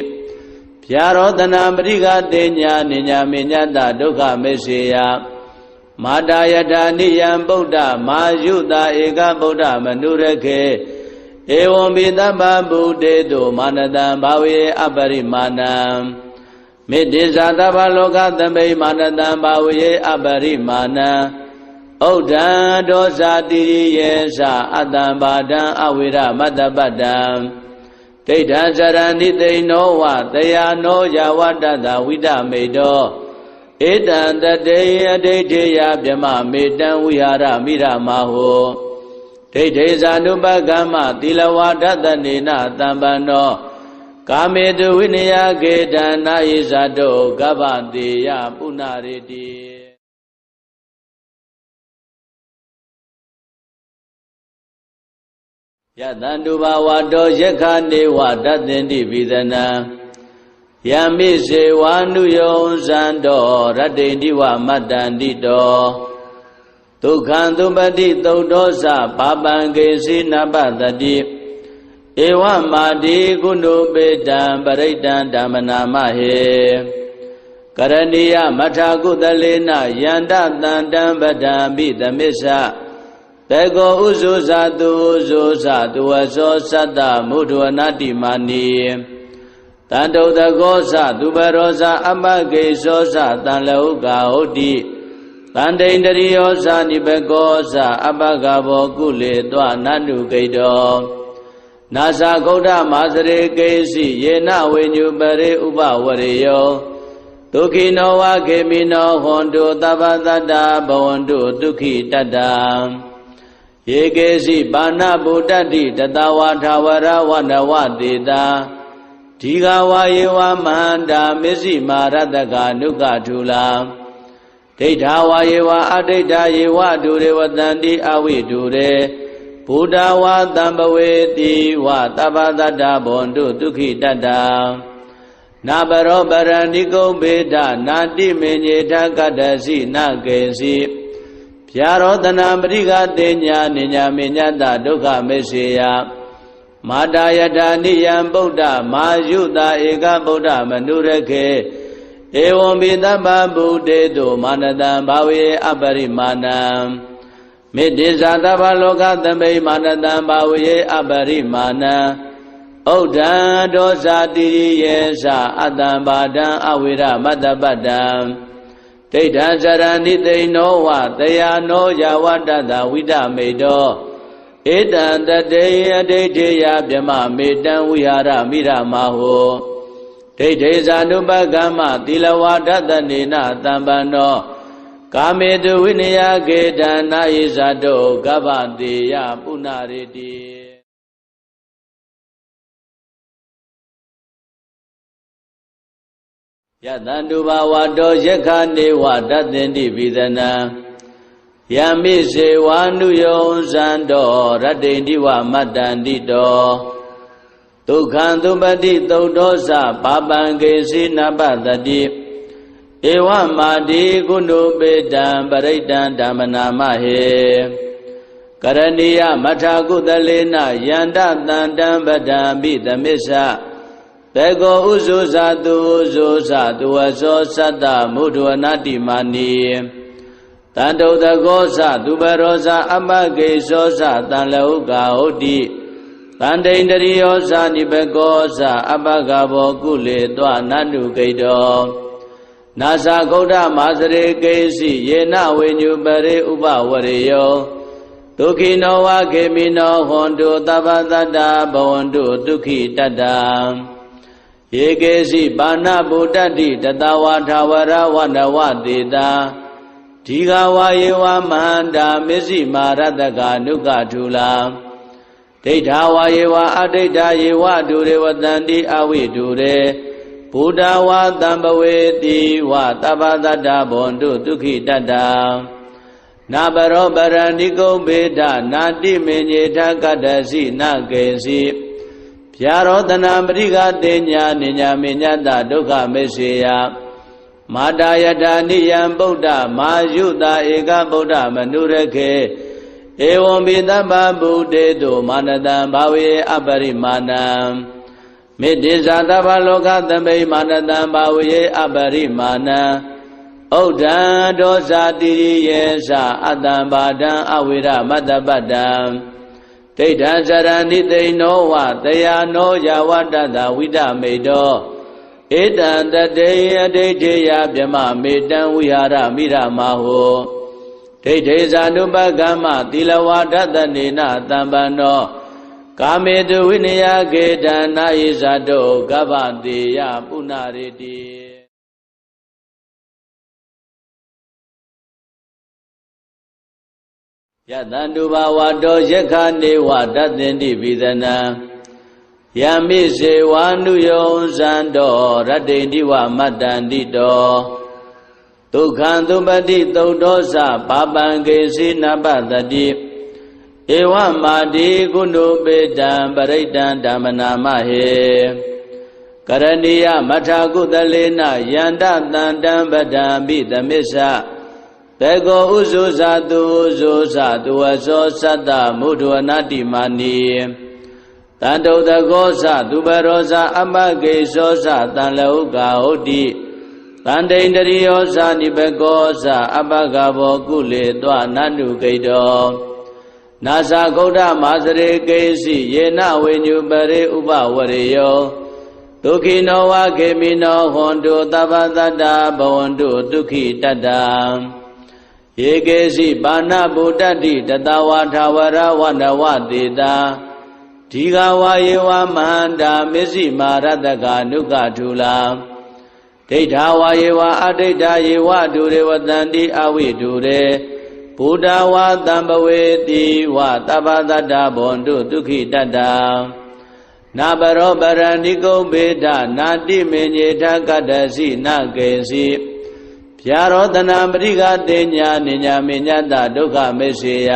Speaker 1: ဗျာရောတနာပရိကတေညာနိညာမေညတဒုက္ခမေစေယမာတာယထာနိယံဗုဒ္ဓမာယုတာဧကဗုဒ္ဓမနုရခေဧဝံပိသဗ္ဗဗုတေတုမာနတံဘာဝေအပရိမာဏံမေတ္တိဇာသဗ္ဗလောကသမိမာနတံဘာဝေအပရိမာဏံဩဒံဒောဇာတိယေသအတ္တံဘာဒံအဝိရမတ္တပတ္တံဒိဋ္ဌံဇရဏိသိနောဝတယာနောယဝတ္တတဝိဒမေတောဧတံတတေအဒိဋ္ဌိယဗြဟ္မမေတံဝိဟာရမိရမဟုဒိဋ္ဌိဇာနုပကမ္မသီလဝါဒတနေနတံပန္နောကာမေတုဝိနယကေတံနာယိဇာတောကဗ္ဗတေယပုဏ္ဏရေတိယတံတုဘာဝတောယက္ခနေဝတသင်္တိပိသနံယမိစေဝါနုယောဇံတောရတ္တိတိဝမတ္တန္တိတောဒုက္ခံသုပတိသုတ်တောသပါပံကေစီနပတတိဧဝမာတိကုဏုပေတံပရိတံဓမ္မနာမဟေကရဏီယမထာကုသလေနယန္တတန္တံပဒံပိသမစ္ဆတေကောဥဇုဇာတုဥဇုဇာတုဝသောသတ္တမုဒ္ဒဝနာတိမာနီတန္တုတကောသသူပရောဇာအပကေသောသတံလောကဟုတ်တိတန္တိန္တရိယောဇာနိဘကောသအပကဘောကုလေတွနန္တုကိတောနာသဂௌဒမာစရေကေစီယေနဝိညုပရိဥပဝရေယောဒုခိနောဝခေမိနောဟွန်တုသဗ္ဗတတ္တဘဝန္တုဒုက္ခိတတ္တယေကေစီပါဏဗုဒ္ဓတိတတဝါထာဝရဝနဝတေတာဒီဃဝါယေဝမန္တာမစ္စည်းမာရတကနုကထုလာဒိဋ္ဌာဝါယေဝအဒိဋ္ဌာယေဝဒုရေဝတန္တိအဝိဒုရေဘုဒ္ဓဝါတံပဝေတိဝသဗ္ဗတတ္တဘဝန္တုဒုက္ခိတတ္တနာပရောပရဏိကုံဘေဒနာတိမေညေထကတ္တစီနကေစီဗျာရောတနာပရိကတေညာနိညာမေညတဒုက္ခမေစေယမာတာယထာနိယံဗုဒ္ဓမာယုတာဧကဗုဒ္ဓမနုရခေဧဝံပိသဗ္ဗဗုတေတုမာနတံဘာဝေအပရိမာဏံမေတ္တိဇာသဗ္ဗလောကသမိမာနတံဘာဝေအပရိမာဏံဩဒံဒောဇာတိယေသအတ္တံဘာဒံအဝိရမတ္တပတ္တံဒိဋ္ဌံဇရဏိသိနောဝတယာနောယဝတ္တတဝိဒမေတောဧတံတတေအဒိဋ္ဌိယဗြဟ္မမေတံဝိဟာရမိရမဟုဒိဋ္ဌိဇာနုပကမ္မသီလဝါဒတနေနတံပန္နောကာမေတုဝိနယကေတံနာယိဇာတောကဗ္ဗတေယပုဏ္ဏရေတိ ယတန္တုဘာဝတောယက္ခနေဝတတ္တင်တိပိသနံယမိစေဝါနုယောဇန္တောရတ္တိန္တိဝမတ္တန္တိတောဒုက္ခံသုပတိသုတ်သောသပါပံကေစီနပတတိဧဝမာတိကုဏုပေတံပရိတံဓမ္မနာမဟေကရဏီယမထာကုသလေနယန္တတန္တံပဒံပိသမစ္ဆဘေကောဥဇုဇာတုဥဇုဇာတုဝသောသတ္တမုဒ္ဒဝနာတိမာနီတန္တုတကောသသူပရောဇာအပကေသောသတံလဟုကာဟုတ်တိတန္တိန္တရိယောဇာနိဘကောသအပကဘောကုလေတွနန္တုကိတောနာသဂௌဒမာစရေကေစီယေနဝိညုပရိဥပဝရေယောဒုက္ခိနောဝခေမိနောဟွန်တုသဗ္ဗတတ္တဘဝန္တုဒုက္ခိတတ္တယေကေစီပါဏဗုဒ္ဓတိတတဝါထာဝရဝနဝတေတာဒီဃဝါယေဝမန္တာမစ္စည်းမာရတကနုကထူလာဒိဋ္ဌာဝါယေဝအဒိဋ္ဌာယေဝဒုရေဝတန္တိအဝိဒုရေဘုဒ္ဓဝါတံပဝေတိဝသဗ္ဗတတ္တဘဝန္တုဒုက္ခိတတ္တနာဘရောပရဏိကုံဘေဒနာတိမေညေထကတ္တစီနကေစီဗျာရောတနာပရိကတေညာနိညာမေညတဒုက္ခမေစေယမာတာယတာနိယံဗုဒ္ဓမာယုတာဧကဗုဒ္ဓမနုရခေဧဝံပိတပ္ပဗုဒေတုမာနတံဘာဝေအပရိမာဏံမေတ္တိဇာတဗ္ဗလောကသမိမာနတံဘာဝေအပရိမာဏံဩဒံဒောဇာတိရိယေသအတ္တံဘာဒံအဝိရမတ္တပတ္တံဒိဋ္ဌံဇရဏိသိနောဝတယာနောယဝတ္တတဝိဒမေတောဧတံတတေယဒိဋ္ဌေယဗြမမေတံဝိဟာရမိရမဟောဒိဋ္ဌေဇာနုပကမ္မသီလဝါဒတနေနတံပန္နောကာမေတုဝိနယကေတံနာယိဇာတောကဗ္ဗတေယပုဏ္ဏရေတိယတန္တုဘာဝတောယက္ခနေဝတတ္တင်တိပိသနံယမိစေဝါနုယောဇန္တောရတ္တိန္တိဝမတ္တန္တိတောဒုက္ခံသုပတိသုတ်သောသပါပံကေစီနပတတိဧဝမာတိကုဏုပေတံပရိတံဓမ္မနာမဟေကရဏီယမထာကုသလေနယန္တတန္တံပဒံပိသမစ္ဆဘေကောဥဇုဇာတုဥဇုဇာတုဝသောသတ္တမုဒ္ဒဝနာတိမာနီတန္တုတကောသသူပရောဇာအပကေသောသတံလဟုကာဟုတ်တိတန္တိန္တရိယောဇာနိဘကောသအပကဘောကုလေတွနန္တုကိတောနာသဂௌဒမာစရေကေစီယေနဝိညုပရိဥပဝရေယောဒုက္ခိနောဝခေမိနောဟွန်တုသဗ္ဗတတ္တဘဝန္တုဒုက္ခိတတ္တယေကေစီပါဏဗုဒ္ဓတိတတဝါထာဝရဝနဝတေတာဒီဃဝါယေဝမန္တာမစ္စည်းမာရတကနုကထူလာဒိဋ္ဌာဝါယေဝအဒိဋ္ဌာယေဝဒုရေဝတန္တိအဝိဒုရေဘုဒ္ဓဝါတံပဝေတိဝသဗ္ဗတတ္တဘဝန္တုဒုက္ခိတတ္တနာဘရောပရဏိကုံဘေဒနာတိမေညေထကတ္တစီနကေစီဗျာရောတနာပရိကတေညာနိညာမေညတဒုက္ခမေစေယ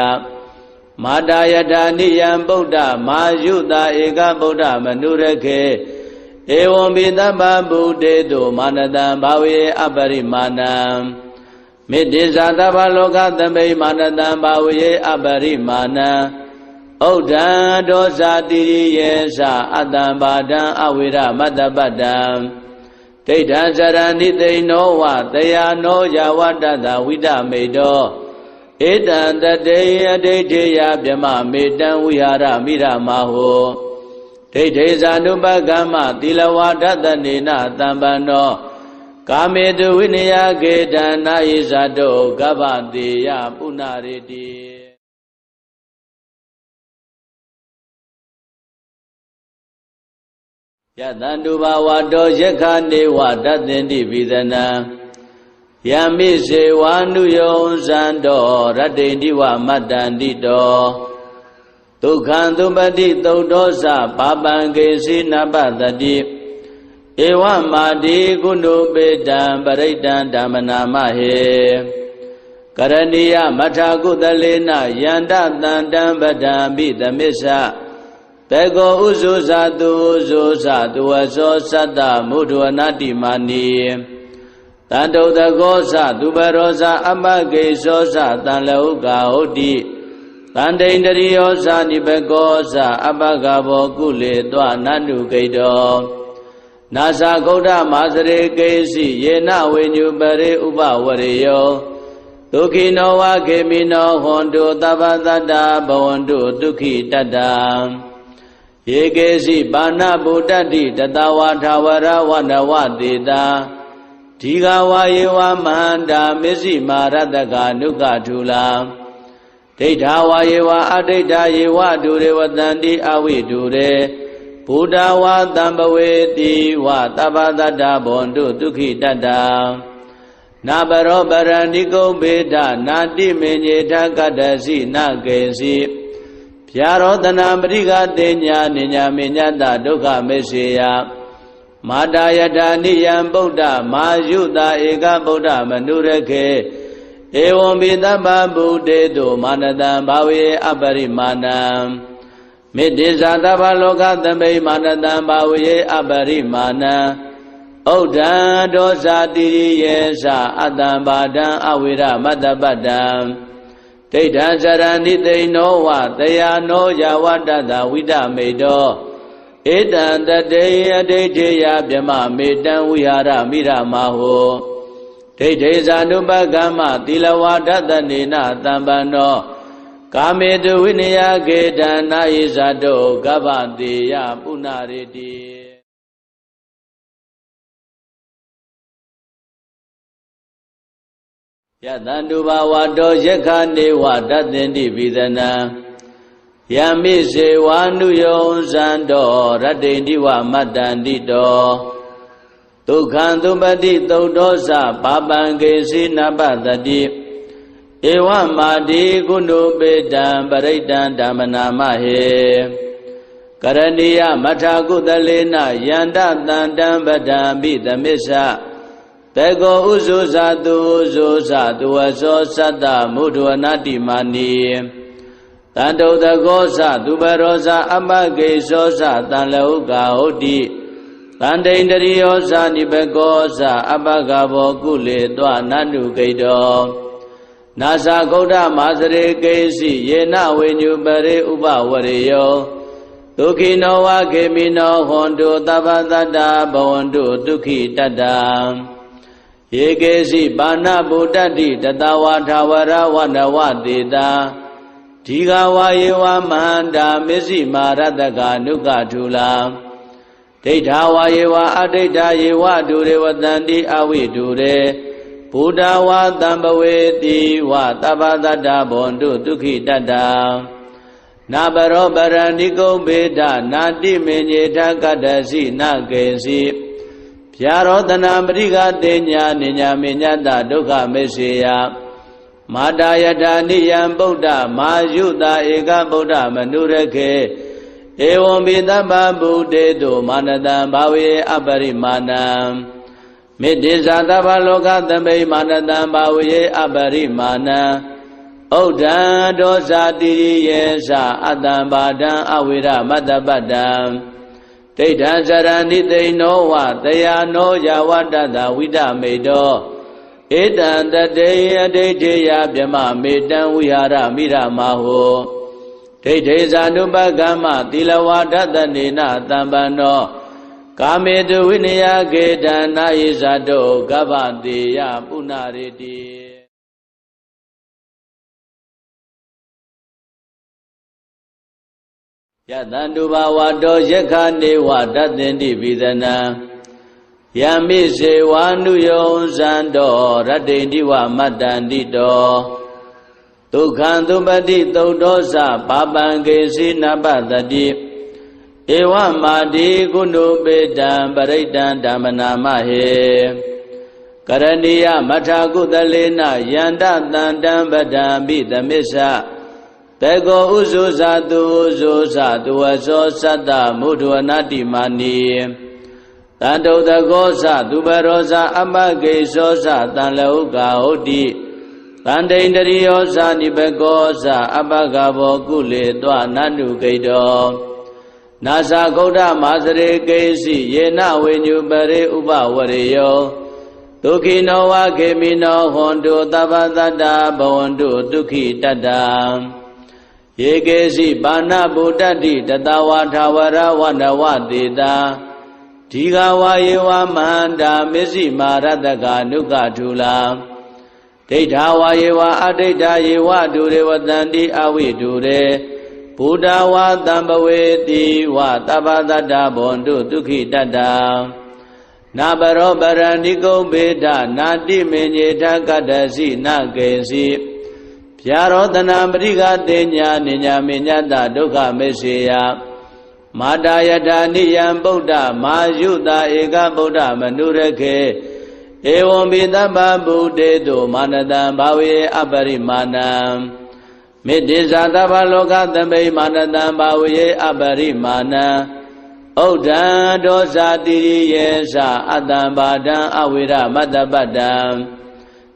Speaker 1: မာတာယတာနိယံဗုဒ္ဓမာယုတာဧကဗုဒ္ဓမနုရခေဧဝံပိတပ္ပဗုဒေတုမာနတံဘာဝေအပရိမာဏံမေတ္တိဇာတဗ္ဗလောကသမိမာနတံဘာဝေအပရိမာဏံဩဒံဒောဇာတိရိယေသအတ္တံဘာဒံအဝိရမတ္တပတ္တံဒိဋ္ဌံဇရဏိသိနောဝတယာနောယဝတ္တတဝိဒမေတောဧတံတတေယဒိဋ္ဌေယဗြမမေတံဝိဟာရမိရမဟောဒိဋ္ဌေဇာနုပကမ္မသီလဝါဒတနေနတံပန္နောကာမေတုဝိနယကေတံနာယိဇာတောကဗ္ဗတေယပုဏ္ဏရေတိယတန္တုဘာဝတောယက္ခနေဝတတ္တင်တိပိသနံယမိစေဝါနုယောဇန္တောရတ္တိန္တိဝမတ္တန္တိတောဒုက္ခံသုပတိသုတ်သောသပါပံကေစီနပတတိဧ ဝမာတိကုဏုပေတံပရိတံဓမ္မနာမဟေကရဏီယမထာကုသလေနယန္တတန္တံပဒံပိသမစ္ဆတေကောဥဇုဇာတုဥဇုဇာတုဝသောသတ္တမုဒ္ဒဝနာတိမာနိတန္တုတကောသသူပရောဇာအမဂေသောသတံလဟုကာဟုတ်တိတန္တိန္တရိယောဇာနိဘကောသအပဂဘောကုလေတွနန္တုဂိတောနာသဂௌဒမာစရေကေစီယေနဝိညုပရိဥပဝရေယောဒုက္ခိနောဝခေမိနောဟွန်တုသဗ္ဗတတ္တဘဝန္တုဒုက္ခိတတ္တယေကေစီပါဏဗုဒ္ဓတိတတဝါထာဝရဝနဝတေတာဒီဃဝါယေဝမန္တာမစ္စည်းမာရတကနုကထူလာဒိဋ္ဌာဝါယေဝအဒိဋ္ဌာယေဝဒုရေဝတန္တိအဝိဒုရေဘုဒ္ဓဝါတံပဝေတိဝသဗ္ဗတတ္တဘဝန္တုဒုက္ခိတတ္တနာပရောပရဏိကုံဘေဒနာတိမေညေထကတ္တစီနကေစီဗျာရောတနာပရိကတေညာနိညာမေညတဒုက္ခမေစေယမာတာယတာနိယံဗုဒ္ဓမာယုတာဧကဗုဒ္ဓမနုရခေဧဝံပိတပ္ပဗုဒ္ဓေတုမာနတံဘာဝေအပရိမာဏံမေတ္တိဇာတဗ္ဗလောကသမိမာနတံဘာဝေအပရိမာဏံဩဒံဒောဇာတိရိယေသအတ္တံဘာဒံအဝိရမတ္တပတ္တံဒိဋ္ဌံဇရဏိသိနောဝတယာနောယဝတ္တတဝိဒမေတောဧတံတတေယဒိဋ္ဌိယဗြမမေတံဝိဟာရမိရမဟောဒိဋ္ဌိဇာနုပကမ္မသီလဝါဒတနေနတံပန္နောကာမေတုဝိနယကေတံနာယိဇာတောကဗ္ဗတေယပုဏ္ဏရေတိယတန္တုဘာဝတောယက္ခနေဝတသင်္တိပိသနံယမိစေဝါနုယောဇံတောရတ္တိန္တိဝမတ္တန္တိတောဒုက္ခံသုပတိသုတ်သောသပါပံကေစီနပတတိဧဝမာတိကုဏုပေတံပရိတံဓမ္မနာမဟေကရဏီယမထာကုသလေနယန္တတန္တံပဒံပိသမစ္ဆတေကောဥဇုဇာတုဥဇုဇာတုဝသောသတ္တမုဒ္ဒဝနာတိမာနိတန္တုတကောသသူပရောဇာအမဂေသောသတံလဟုကာဟုတ်တိတန္တိန္တရိယောဇာနိဘကောသအပဂဘောကုလေတွနန္တုဂိတောနာသဂௌဒမာစရေကေစီယေနဝိညုပရိဥပဝရေယောဒုက္ခိနောဝခေမိနောဟွန်တုသဗ္ဗတတ္တဘဝန္တုဒုက္ခိတတ္တယေကေစီပါဏဗုဒ္ဓတိတတဝါထာဝရဝနဝတေတာဒီဃဝါယေဝမန္တာမစ္စည်းမာရတကနုကထူလာဒိဋ္ဌာဝါယေဝအဒိဋ္ဌာယေဝဒုရေဝတန္တိအဝိဒုရေဘုဒ္ဓဝါတံပဝေတိဝသဗ္ဗတတ္တဘဝန္တုဒုက္ခိတတ္တနာပရောပရဏိကုံဘေဒနာတိမေညေထကတ္တစီနကေစီဗျာရောတနာပရိကတေညာနိညာမေညတဒုက္ခမေစေယမာတာယတာနိယံဗုဒ္ဓမာယုတာဧကဗုဒ္ဓမနုရခေဧဝံပိတပ္ပဗုဒ္ဓေတုမာနတံဘာဝေအပရိမာဏံမေတ္တိဇာတဗ္ဗလောကသမိမာနတံဘာဝေအပရိမာဏံဩဒံဒောဇာတိရိယေသအတ္တံဘာဒံအဝိရမတ္တပတ္တံဒိဋ္ဌံဇရဏိသိနောဝတယာနောယဝတ္တတဝိဒမေတောဧတံတတေယဒိဋ္ဌိယဗြမမေတံဝိဟာရမိရမဟောဒိဋ္ဌိဇာနုပကမ္မသီလဝါဒတနေနတံပန္နောကာမေတုဝိနယကေတံနာယိဇာတောကဗ္ဗတေယပုဏ္ဏရေတိယတန္တုဘာဝတောယက္ခနေဝတသင်္တိပိသနံယမိစေဝါနုယောဇံတောရတ္တိန္တိဝမတ္တန္တိတောဒုက္ခံသုပတိသုတ်သောသပါပံကေစီနပတတိဧဝမာတိကုဏုပေတံပရိတံဓမ္မနာမဟေကရဏီယမထာကုသလေနယန္တတန္တံပဒံပိသမစ္ဆတေကောဥဇုဇာတုဥဇုဇာတုဝသောသတ္တမုဒ္ဒဝနာတိမာနိတ တန်တုတကောသသူပရောဇအပကိသောသတန်လဟုကာဟုတ်တိတန်တိန္တရိယောဇနိဘကောသအပကဘောကုလေတွနန္တုဂိတောနာသဂௌဒမာစရေကိစီယေနဝိညုပရိဥပဝရေယောဒုက္ခိနောဝခေမိနောဟွန်တုသဗ္ဗတတ္တဘဝန္တုဒုက္ခိတတ္တယေကေစီပါဏဗုဒ္ဓတိတတဝါထာဝရဝနဝတေတာဒီဃဝါယေဝမန္တာမစ္စည်းမာရတကနုကထူလာဒိဋ္ဌာဝါယေဝအဒိဋ္ဌာယေဝဒုရေဝတန္တိအဝိဒုရေဘုဒ္ဓဝါတံပဝေတိဝသဗ္ဗတတ္တဘဝန္တုဒုက္ခိတတ္တနာပရောပရဏိကုံဘေဒနာတိမေညေထကတ္တစီနကေစီဗျာရောတနာပရိကတေညာနိညာမေညတဒုက္ခမေစေယမာတာယထာနိယံဗုဒ္ဓမာယုတာဧကဗုဒ္ဓမနုရခေဧဝံပိသဗ္ဗဗုဒ္ဓေတုမာနတံဘာဝေအပရိမာဏံမေတ္တိဇာသဗ္ဗလောကသမိမာနတံဘာဝေအပရိမာဏံဩဒံဒောဇာတိရိယေသအတ္တံဘာဒံအဝိရမတ္တပတ္တံ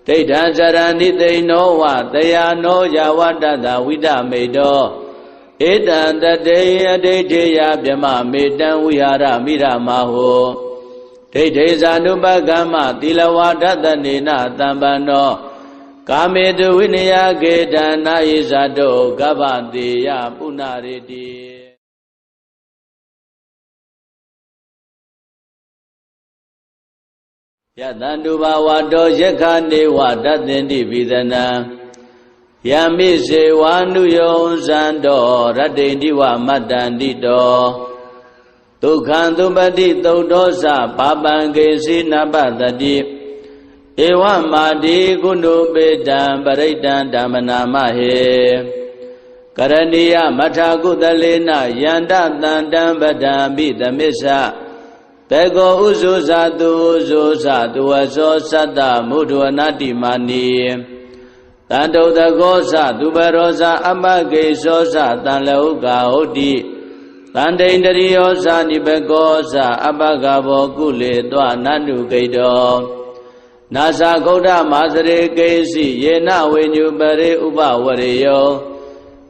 Speaker 1: ဒိဋ္ဌံဇရဏိသိနောဝတယာနောယဝတ္တတဝိဒမေတောဧတံတတေယဒိဋ္ဌေယဗြမမေတံဝိဟာရမိရမဟောဒိဋ္ဌေဇာနုပကမ္မသီလဝါဒတနေနတံပန္နောကာမေတုဝိနယကေတံနာယိဇာတောကဗ္ဗတေယပုဏ္ဏရေတိယတန္တုဘာဝတောယက္ခနေဝတသင်္တိပိသနံယမိစေဝါနုယောဇန္တောရတ္တိတိဝမတ္တန္တိတောဒုက္ခံသုပတိသုတ်တောသပါပံကေစီနပတတိဧဝမာတိကုဏုပေတံပရိတံဓမ္မနာမဟေကရဏီယမထာကုသလေနယန္တတန္တံပဒံပိသမစ္ဆတေကောဥဇုဇာတုဥဇုဇာတုဝသောသတ္တမုဒ္ဒဝနာတိမာနီတန်တုတကောသသူပရောဇအပကိသောသတန်လဟုကာဟုတ်တိတန်တိန္တရိယောဇနိဘကောသအပကဘောကုလေတွနန္တုဂိတောနာသဂௌဒမာစရေကိစီယေနဝိညုပရိဥပဝရေယော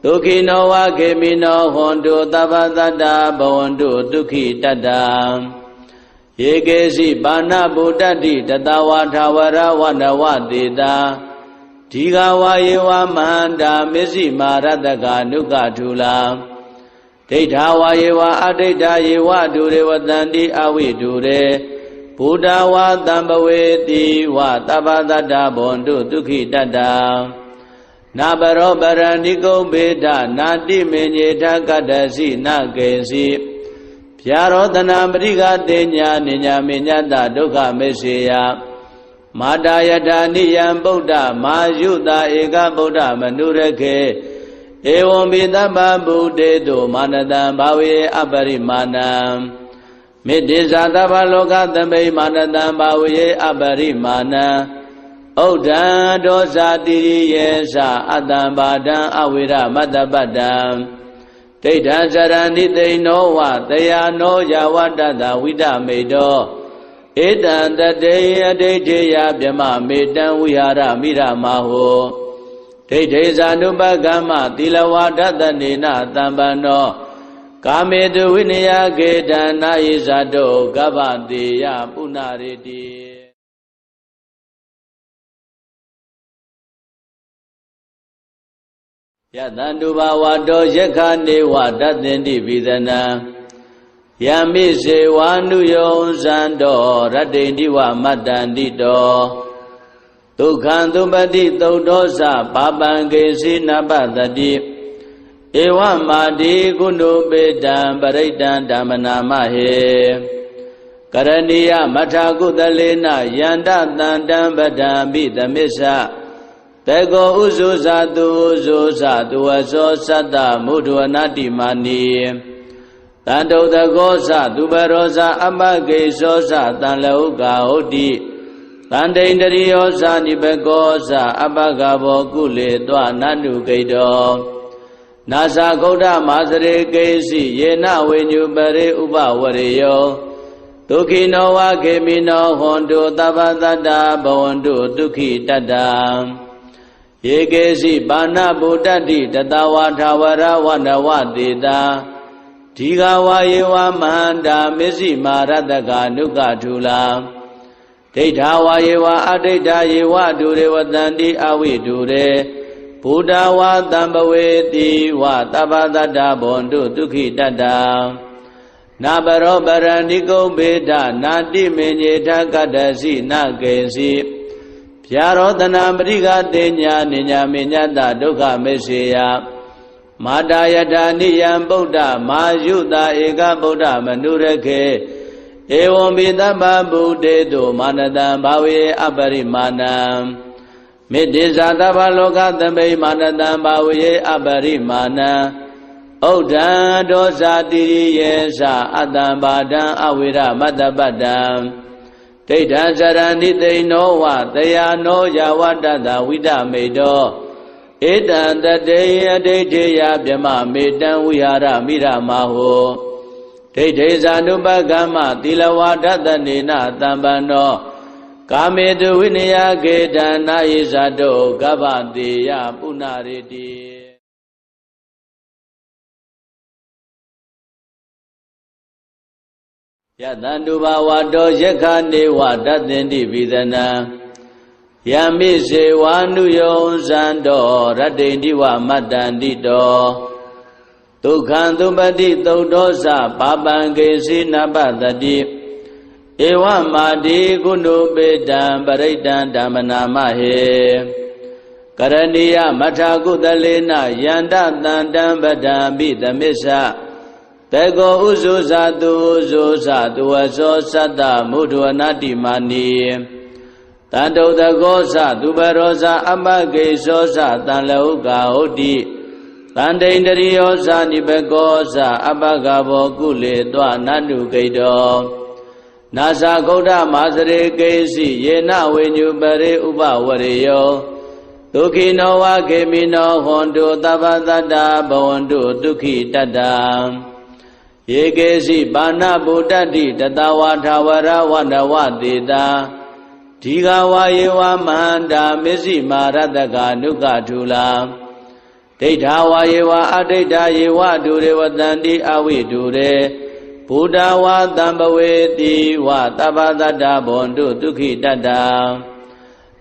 Speaker 1: ဒုက္ခိနောဝခေမိနောဟွန်တုသဗ္ဗတတ္တဘဝန္တုဒုက္ခိတတ္တယေကေစီပါဏဗုဒ္ဓတိတတဝါထာဝရဝနဝတေတာဒီဃဝါယေဝမန္တာမစ္စည်းမာရတကနုကထူလာဒိဋ္ဌာဝါယေဝအဒိဋ္ဌာယေဝဒုရေဝတန္တိအဝိဒုရေဘုဒ္ဓဝါတံပဝေတိဝသဗ္ဗတတ္တဘဝန္တုဒုက္ခိတတ္တနာပရောပရဏိကုံဘေဒနာတိမေညေထကတ္တစီနကေစီဗျာရောတနာပရိကတေညာနိညာမေညတဒုက္ခမေစေယမာတာယထာနိယံဗုဒ္ဓမာယုတာဧကဗုဒ္ဓမနုရခေဧဝံပိသဗ္ဗဗုဒ္ဓေတုမာနတံဘာဝေအပရိမာဏံမေတ္တိဇာသဗ္ဗလောကသမိမာနတံဘာဝေအပရိမာဏံဩဒံဒောဇာတိရိယေသအတ္တံဘာဒံအဝိရမတ္တပတ္တံဒိဋ္ဌံဇရဏိသိနောဝတယာနောယဝတ္တတဝိဒမေတောဧတံတတေယဒိဋ္ဌေယဗြမမေတံဝိဟာရမိရမဟောဒိဋ္ဌေဇာနုပကမ္မသီလဝါဒတနေနတံပန္နောကာမေတုဝိနယကေတံနာယိဇာတောကဗ္ဗတေယပုဏ္ဏရေတိယတန္တုဘာဝတောယက္ခနေဝတသင်္တိပိသနံယမိစေဝါနုယောဇန္တောရတ္တိတိဝမတ္တန္တိတောဒုက္ခံသုပတိသုတ်တောသပါပံကေစီနပတတိဧဝမာတိကုဏုပေတံပရိတံဓမ္မနာမဟေကရဏီယမထာကုသလေနယန္တတန္တံပဒံပိသမစ္ဆတေကောဥဇုဇာတုဥဇုဇာတုဝသောသတ္တမုဒ္ဒဝနာတိမာနီတန်တုတကောသသူပရောဇအပကိသောသတန်လဟုကာဟုတ်တိတန်တိန္တရိယောဇနိဘကောသအပကဘောကုလေတွနန္တုဂိတောနာသဂௌဒမာစရေကိစီယေနဝိညုပရိဥပဝရေယောဒ ဒုက္ခိနောဝခေမိနောဟွန်တုသဗ္ဗသတ္တဘဝန္တုဒုက္ခိတတ္တယေကေစီပါဏဗုဒ္ဓတိတတဝါထာဝရဝနဝတေတာဒီဃဝါယေဝမဟန္တာမစ္စည်းမာရတကနုကထူလာဒိဋ္ဌာဝါယေဝအဒိဋ္ဌာယေဝဒုရေဝတန္တိအဝိဒုရေဘုဒ္ဓဝါတံပဝေတိဝသဗ္ဗတတ္တဘဝန္တုဒုက္ခိတတ္တနာပရောပရဏိကုံဘေဒနာတိမေညေထကတ္တစီနကေစီဗျာရောတနာပရိကတေညာနိညာမေညတဒုက္ခမေစေယမာတာယထာနိယံဗုဒ္ဓမာယုတာဧကဗုဒ္ဓမနုရခေဧဝံပိသဗ္ဗဗုဒ္ဓေတုမာနတံဘာဝေအပရိမာဏံမေတ္တိဇာသဗ္ဗလောကသမိမာနတံဘာဝေအပရိမာဏံဩဒ္ဓံဒောဇာတိရိယေသအတ္တံဘာဒံအဝိရမတ္တပတ္တံဒိဋ္ဌံဇရဏိသိနောဝတယာနောယဝတ္တတဝိဒမေတောဧတံတတေယဒိဋ္ဌေယဗြမမေတံဝိဟာရမိရမဟောဒိဋ္ဌေဇာနုပကမ္မသီလဝါဒတနေနတံပန္နောကာမေတုဝိနယကေတံနာယိဇာတောကဗ္ဗတေယပုဏ္ဏရေတိယတန္တုဘာဝတောယက္ခနေဝတသင်္တိပိသနံယမိစေဝါနုယောဇန္တောရတ္တိတိဝမတ္တန္တိတောဒုက္ခံသုပတိသုတ်တောသပါပံကေစီနပတတိဧဝမာတိကုဏုပေတံပရိတံဓမ္မနာမဟေကရဏီယမထာကုသလေနယန္တတန္တံပဒံပိသမစ္ဆတေကောဥဇုဇာတုဥဇုဇာတုဝသောသတ္တမုဒ္ဒဝနာတိမာနီတန္တုတကောသသူပရောဇာအမကေသောသတံလောကဟုတ်တိတန္တိန္ဒရိယောဇာနိဘကောသအပကဘောကုလေတောနန္တုဂိတောနာသဂௌဒမာစရေကေစီယေနဝိညုပရေဥပဝရေယောဒုက္ခိနောဝခေမိနောဟွန်တုသဗ္ဗတတ္တဘဝန္တုဒုက္ခိတတ္တယေကေစီပါဏဗုဒ္ဓတိတတဝါထာဝရဝနဝတေတာဒီဃဝါယေဝမဟန္တာမစ္စည်းမာရတကနုကထူလာဒိဋ္ဌာဝါယေဝအဒိဋ္ဌာယေဝဒုရေဝတန္တိအဝိဒုရေဘုဒ္ဓဝါတံပဝေတိဝသဗ္ဗတတ္တဘဝန္တုဒုက္ခိတတ္တ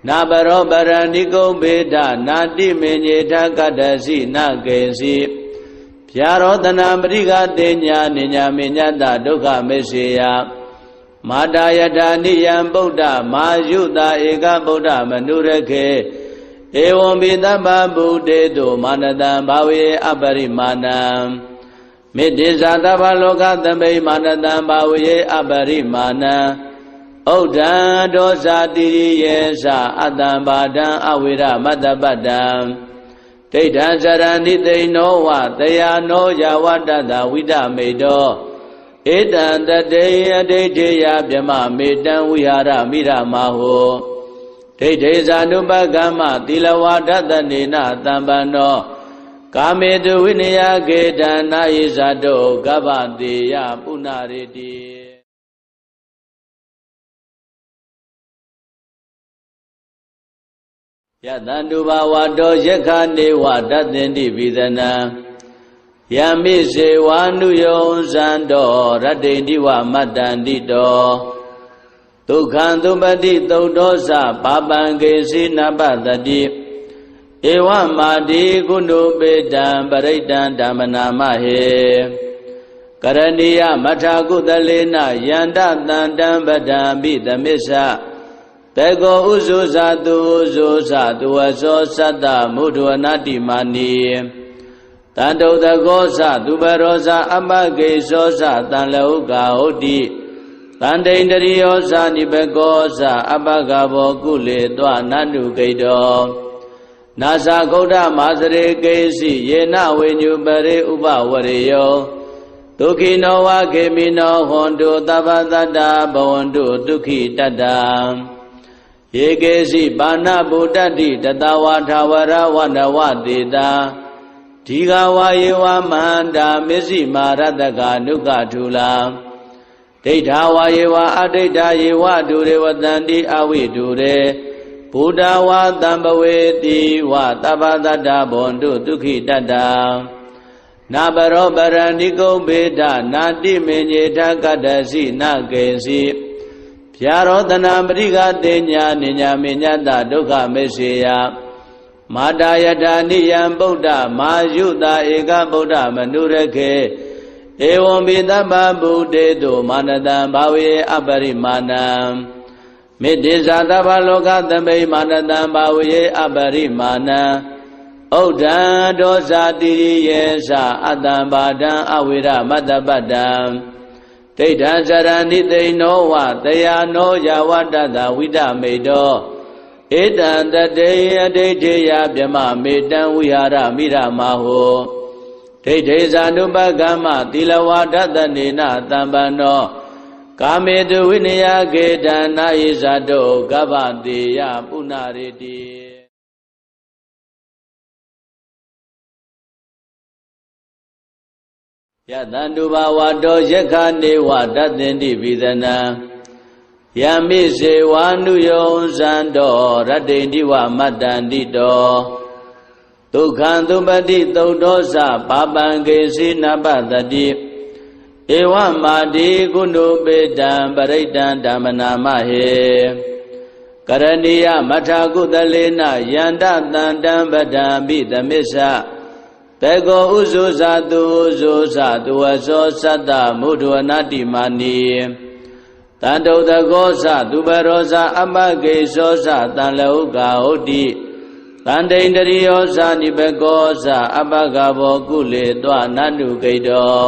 Speaker 1: နာပရောပရဏိကုံဘေဒနာတိမေညေထကတ္တစီနကေစီဗျာရောတနာပရိကတေညာနိညာမေညတဒုက္ခမေစေယမာတာယထာနိယံဗုဒ္ဓမာယုတာဧကဗုဒ္ဓမနုရခေဧဝံပိသဗ္ဗဗုဒ္ဓေတုမာနတံဘာဝေအပရိမာဏံမေတ္တိဇာသဗ္ဗလောကသမိမာနတံဘာဝေအပရိမာဏံဩဒ္ဓံဒောဇာတိရိယေသအတ္တံဘာဒံအဝိရမတ္တပတ္တံဒိဋ္ဌံဇရဏိသိနောဝတယာနောယဝတ္တတဝိဒမေတောဧတံတတေယဒိဋ္ဌေယဗြမမေတံဝိဟာရမိရမဟောဒိဋ္ဌေဇာနုပကမ္မသီလဝါဒတနေနတံပန္နောကာမေတုဝိနယကေတံနာယိဇာတောကဗ္ဗတေယပုဏ္ဏရေတိယတန္တုဘာဝတောယက္ခနေဝတသင်္တိပိသနံယမိစေဝါနုယောဇန္တောရတ္တိတိဝမတ္တန္တိတောဒုက္ခံသုပတိသုတ်တောသပါပံကေစီနပတတိဧဝမာတိကုဏုပေတံပရိတံဓမ္မနာမဟေကရဏီယမထာကုသလေနယန္တတန္တံပဒံပိသမစ္ဆတေကောဥဇုဇာတုဥဇုဇာတုဝသောသတ္တမုဒ္ဒဝနာတိမာနီတန္တုတကောသသူပရောဇာအမကေသောသတံလောကဟုတ်တိတန္တိန္ဒရိယောဇာနိဘကောသအပကဘောကုလေတောနန္တုဂိတောနာသဂௌဒမာစရေကေစီယေနဝိညုပရေဥပဝရေယောဒုက္ခိနောဝခေမိနောဟွန်တုသဗ္ဗတတ္တဘဝန္တုဒုက္ခိတတ္တယေကေစီပါဏဗုဒ္ဓတိတတဝါထာဝရဝနဝတေတာဒီဃဝါယေဝမဟန္တာမစ္စည်းမာရတကနုကထူလာ ဒိဋ္ဌာဝါယေဝအဒိဋ္ဌာယေဝဒုရေဝတန္တိအဝိဒုရေဘုဒ္ဓဝါတံပဝေတိဝသဗ္ဗတတ္တဘွန်တုဒုက္ခိတတ္တနာပရောပရဏိကုံဘေဒနာတိမေညေထကတ္တစီနကေစီဗျာရောတနာပရိကတေညာနိညာမေညတဒုက္ခမေစေယမာတာယထာနိယံဗုဒ္ဓမာယုတာဧကဗုဒ္ဓမနုရခေဧဝံပိသဗ္ဗဗုတေတုမာနတံဘာဝေအပရိမာဏံမေတ္တိဇာသဗ္ဗလောကသမိမာနတံဘာဝေအပရိမာဏံဩဒံဒောဇာတိယေသအတ္တံဘာဒံအဝိရမတ္တပတ္တံဒိဋ္ဌံဇရဏိသိနောဝတယာနောယဝတ္တတဝိဒမေတောဧတံတတေယဒိဋ္ဌေယဗြမမေတံဝိဟာရမိရမဟောဒိဋ္ဌေဇာနုပကမ္မသီလဝါဒတနေနတံပန္နောကာမေတုဝိနယကေတံနာယိဇာတောကဗ္ဗတေယပုဏ္ဏရေတိယတန္တုဘာဝတောယက္ခနေဝတသင်္တိပိသနံယမိစေဝါနုယောဇံတောရတ္တိတိဝမတ္တန္တိတောဒုက္ခံသုပတိသုတ်တောသပါပံကေစီနပတတိဧဝမာတိကုဏုပေတံပရိတံဓမ္မနာမဟေကရဏီယမထာကုသလေနယန္တတန္တံပဒံပိသမစ္ဆတေကောဥဇုဇာတုဥဇုဇာတုဝသောသတ္တမုဒဝနာတိမာနီတန္တုတကောသသူပရောဇာအမကေသောသတံလောကဟုတ်တိတန္တိန္တရိယောဇာနိဘကောဇာအပကဘောကုလေတောနန္တုကိတော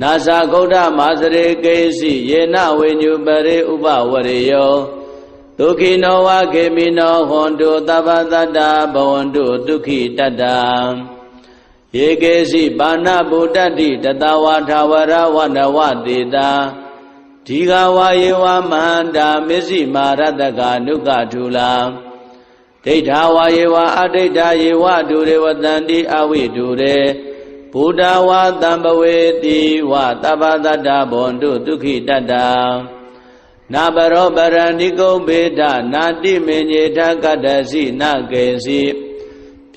Speaker 1: နာသဂௌဒမာစရေကေစီယေနဝိညုပရိဥပဝရေယောဒုက္ခိနောဝခေမိနောဟွန်တုသဗ္ဗတတ္တဘဝန္တုဒုက္ခိတတ္တယေကေစီပါဏဗုဒ္ဓတိတတဝါထာဝရဝနဝတေတာဒီဃဝါယေဝမန္တာမစ္စည်းမာရတကနုကထုလာဒိဋ္ဌာဝါယေဝအဒိဋ္ဌာယေဝဒုရေဝတန္တိအဝိဒုရေဘုဒ္ဓဝါတံပဝေတိဝသဗ္ဗတတ္တဘွန်တုဒုက္ခိတတ္တနာပရောပရဏိကုံဘေဒနာတိမေညေထကတ္တစီနကေစီ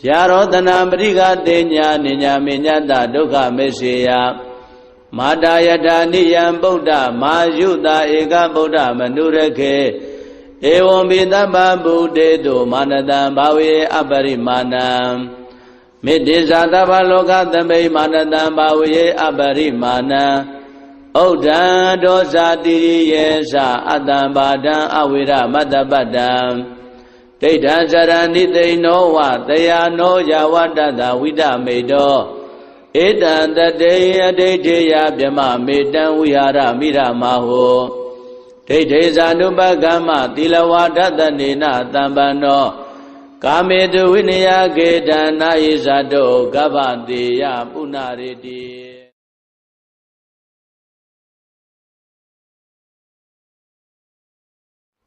Speaker 1: ဗျာရောတနာပရိကတေညာနိညာမေညတဒုက္ခမေစေယမာတာယထာနိယံဗုဒ္ဓမာယုတာဧကဗုဒ္ဓမနုရခေဧဝံပိသဗ္ဗဗုတေတုမာနတံဘာဝေအပရိမာဏံမေတ္တိဇာသဗ္ဗလောကသမိမာနတံဘာဝေအပရိမာဏံဩဒံဒောဇာတိယေသအတ္တံဘာဒံအဝိရမတ္တပတ္တံဒိဋ္ဌံဇရဏိသိနောဝတယာနောယဝတ္တတဝိဒမေတောဧတံတတေယဒိဋ္ဌေယဗြမမေတံဝိဟာရမိရမဟောဒိဋ္ဌေဇာနုပကမ္မသီလဝါဒတနေနတံပန္နောကာမေတုဝိနယကေတံနာယိဇာတောကဗ္ဗတေယပုဏ္ဏရေတိ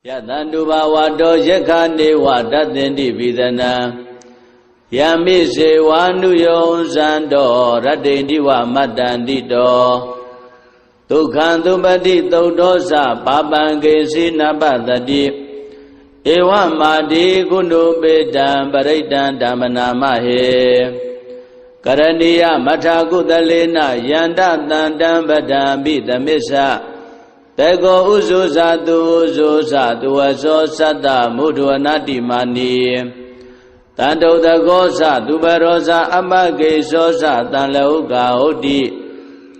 Speaker 1: ယတန္တုဘာဝတောယက္ခနေဝတသင်္တိပိသနံယမိစေဝါနုယောဇံတောရတ္တိတိဝမတ္တန္တိတောဒုက္ခံသုပတိသုတ်တောသပါပံကေစီနပတတိဧဝမာတိကုဏုပေတံပရိတံဓမ္မနာမဟေကရဏီယမထာကုသလေနယန္တတန္တံပဒံပိသမစ္ဆတေကောဥဇုဇာတုဥဇုဇာတုဝသောသတ္တမုဒဝနာတိမာနီတန္တုတကောသသူပရောဇာအမကေသောသတံလောကဟုတ်တိ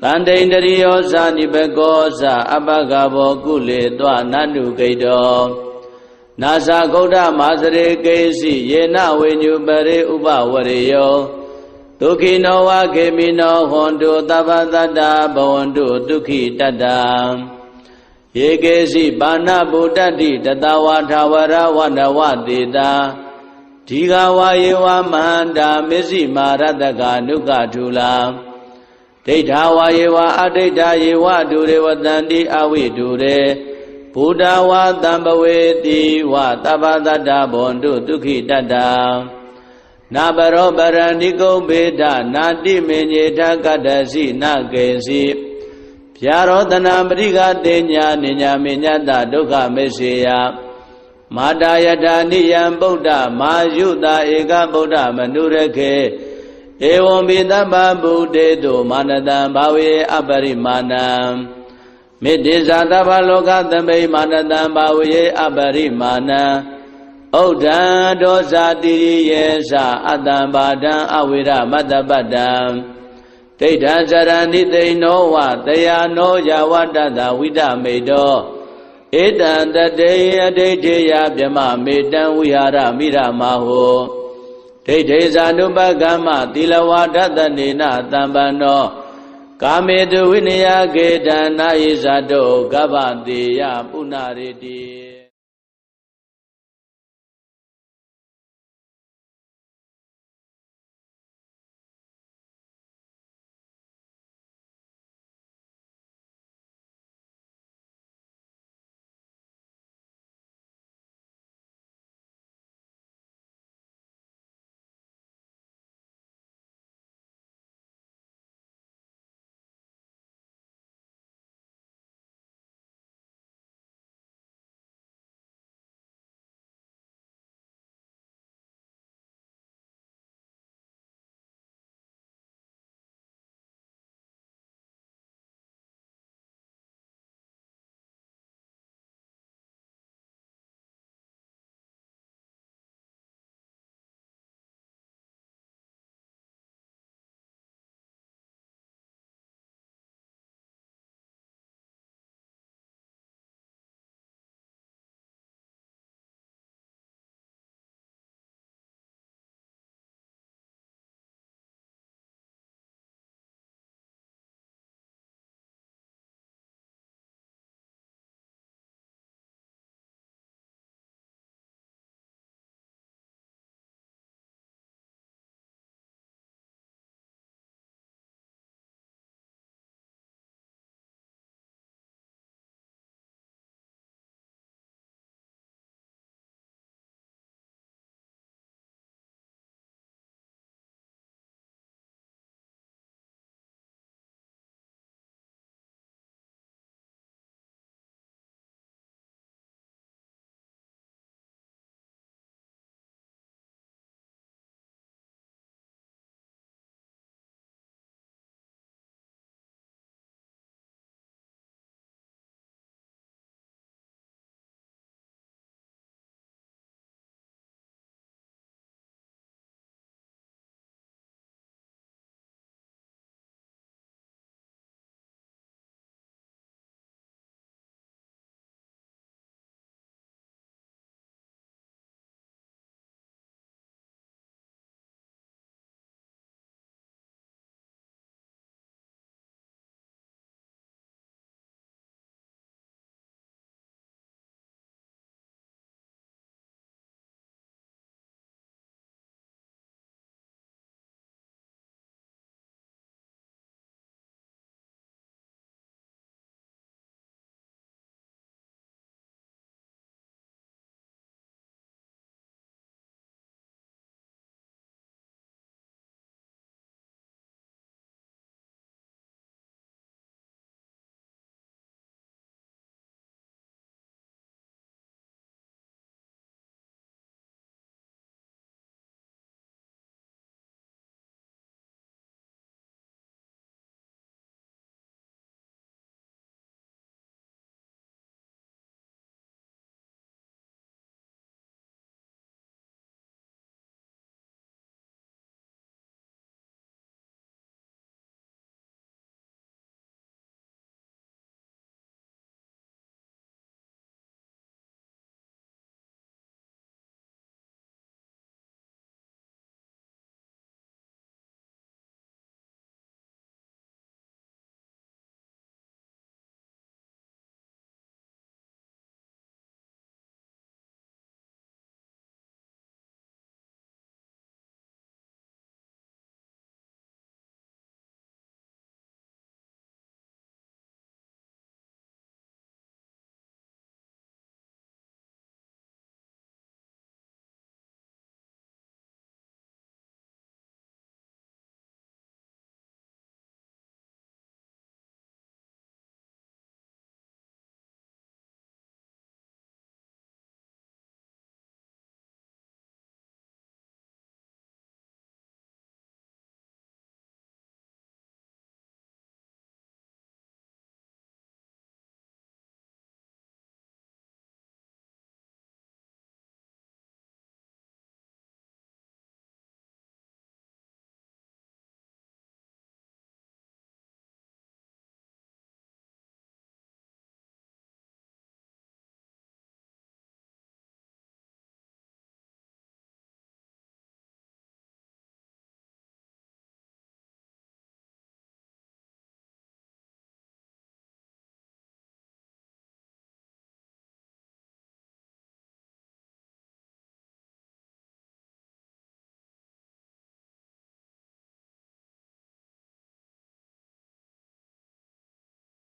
Speaker 1: တန္တိန္တရိယောဇာနိဘကောသအပကဘောကုလေတောနန္တုကိတောနာသဂௌဒမာစရေကေစီယေနဝိညုပရိဥပဝရေယောဒုက္ခိနောဝခေမိနောဟွန်တုသဗ္ဗတတ္တဘဝန္တုဒုက္ခိတတ္တယေကေစီပါဏဗုဒ္ဓတိတတဝါထာဝရဝနဝတေတာဒီဃဝါယေဝမန္တာမစ္စည်းမာရတကနုကထုလာဒိဋ္ဌာဝါယေဝအဒိဋ္ဌာယေဝဒုရေဝတန္တိအဝိဒုရေဘုဒ္ဓဝါတံပဝေတိဝသဗ္ဗတတ္တဘွန်တုဒုက္ခိတတ္တနာပရောပရဏိကုံဘေဒနာတိမေညေထကတ္တစီနကေစီ ဗျာရောတနာပရိကတေညာနိညာမေညတဒုက္ခမေစေယမာတာယထာနိယံဗုဒ္ဓမာယုတာဧကဗုဒ္ဓမနုရခေဧဝံပိတဗ္ဗဗုဒေတုမာနတံဘာဝေအပရိမာဏံမေတ္တိဇာတဗ္ဗလောကသမိမာနတံဘာဝေအပရိမာဏံဥဒ္ဒံဒောဇာတိရိယေသအတ္တံဘာဒံအဝိရမတ္တပတ္တံဒိဋ္ဌံဇရဏိသိနောဝတယာနောယဝတ္တသဝိဒမေတောဧတံတတေအဒိဋ္ဌေယဗြမမေတံဝိဟာရမိရမဟောဒိဋ္ဌေဇာနုပကမ္မသီလဝါဒတနေနတံပန္နောကာမေတုဝိနယကေတံနာယိဇာတောကဗ္ဗတေယပုဏ္ဏရေတိ